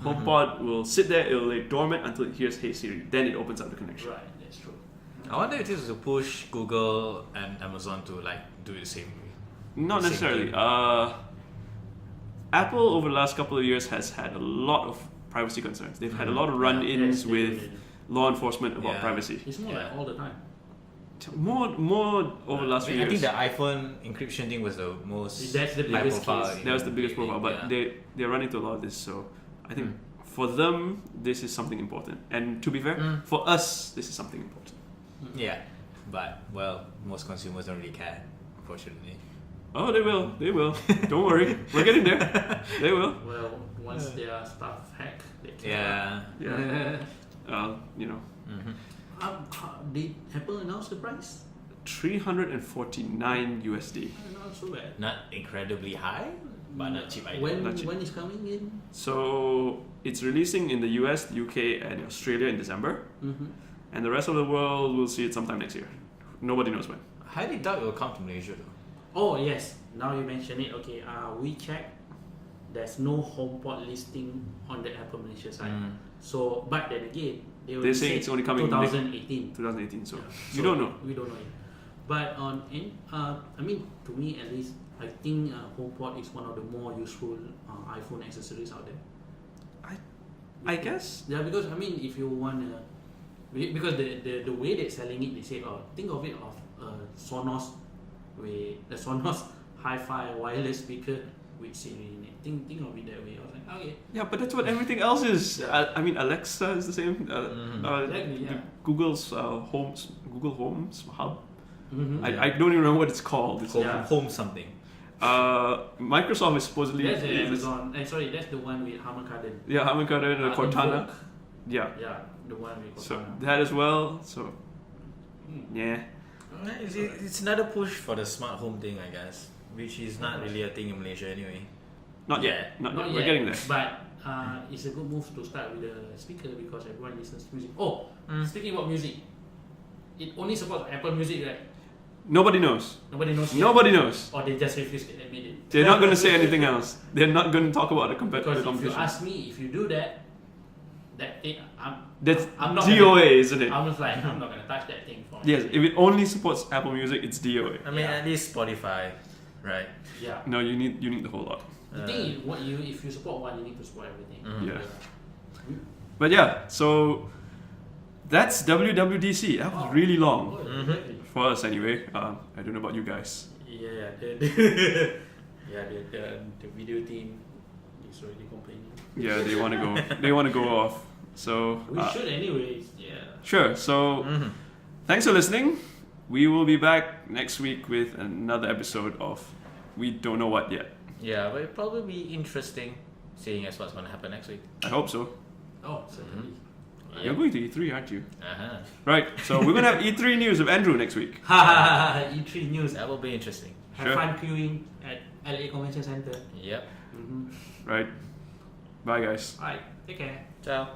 HomePod will sit there, it'll lay dormant until it hears Hey Siri, then it opens up the connection. Right, that's true. I wonder if this is to push Google and Amazon to like do the same way. Not Same necessarily. thing. Apple over the last couple of years has had a lot of privacy concerns. They've had a lot of run-ins Yes, with definitely. law enforcement about Yeah. privacy. It's more Yeah. like all the time. More over the last few I think years. the iPhone encryption thing was the most That's the high biggest profile. case. That was the biggest profile, but yeah. they're running into a lot of this. So I think for them this is something important, and to be fair, for us this is something important. Yeah, but well, most consumers don't really care, unfortunately. Oh, they will. Don't worry, we're getting there. They will. Well, once their stuff hack, they can. Yeah. Yeah. You know, Did Apple announce the price? $349 USD. Not so bad. Not incredibly high, but not cheap either. When cheap. when is coming in? So it's releasing in the US, the UK, and Australia in December, and the rest of the world will see it sometime next year. Nobody knows when. Highly doubt it will come to Malaysia though. Oh yes, now you mention it. Okay, we checked. There's no HomePod listing on the Apple Malaysia side. So, but then again, They're saying it's only coming 2018. 2018. So Yeah. you don't know. We don't know yet. But I mean, to me at least, I think HomePod is one of the more useful iPhone accessories out there. I guess. Yeah, because I mean, if you want because the way they're selling it, they say, think of it of Sonos with the Sonos hi-fi wireless speaker with Siri in it. Think of it that way. I was like, okay. Yeah, but that's what everything else is. I mean, Alexa is the same. Exactly, yeah. Google's Google Homes Hub. Mm-hmm. I don't even know what it's called. It's Home something. Microsoft is supposedly. That's the Amazon. Sorry, that's the one with Harman Kardon. Yeah, Harman Kardon and Cortana. Invoke. Yeah. Yeah, the one with Cortana. So that as well. So yeah. It's another push for the smart home thing, I guess, which is not really a thing in Malaysia anyway. Not yet. Not yet. We're yet, getting there. But it's a good move to start with a speaker because everyone listens to music. Oh, speaking about music, it only supports Apple Music, right? Nobody knows. Nobody knows. Yet. Nobody knows. Or they just refuse to admit it. They're not going to say anything else. They're not going to talk about the Because competition. if you ask me, if you do that thing, That's I'm not DOA, isn't it? I'm just like, I'm not gonna touch that thing for Yes, if it only supports Apple Music, it's DOA. I mean, at least Spotify, right? Yeah. No, you need the whole lot. The thing is, if you support one, you need to support everything. Yeah. But yeah, so that's WWDC. That was really long for us anyway. I don't know about you guys. Yeah, the video team is already complaining. Yeah, they want to go. They want to go off. So We should anyways. Yeah. sure. So thanks for listening. We will be back next week with another episode of We Don't Know What Yet. Yeah, but it'll probably be interesting seeing as what's going to happen next week. I hope so. Oh, certainly. You're going to E3, aren't you? Uh-huh. Right. So we're going to have E3 news with Andrew next week. E3 news. That will be interesting. Have fun queuing at LA Convention Center. Yep. Right. Bye, guys. Alright, take care. Ciao.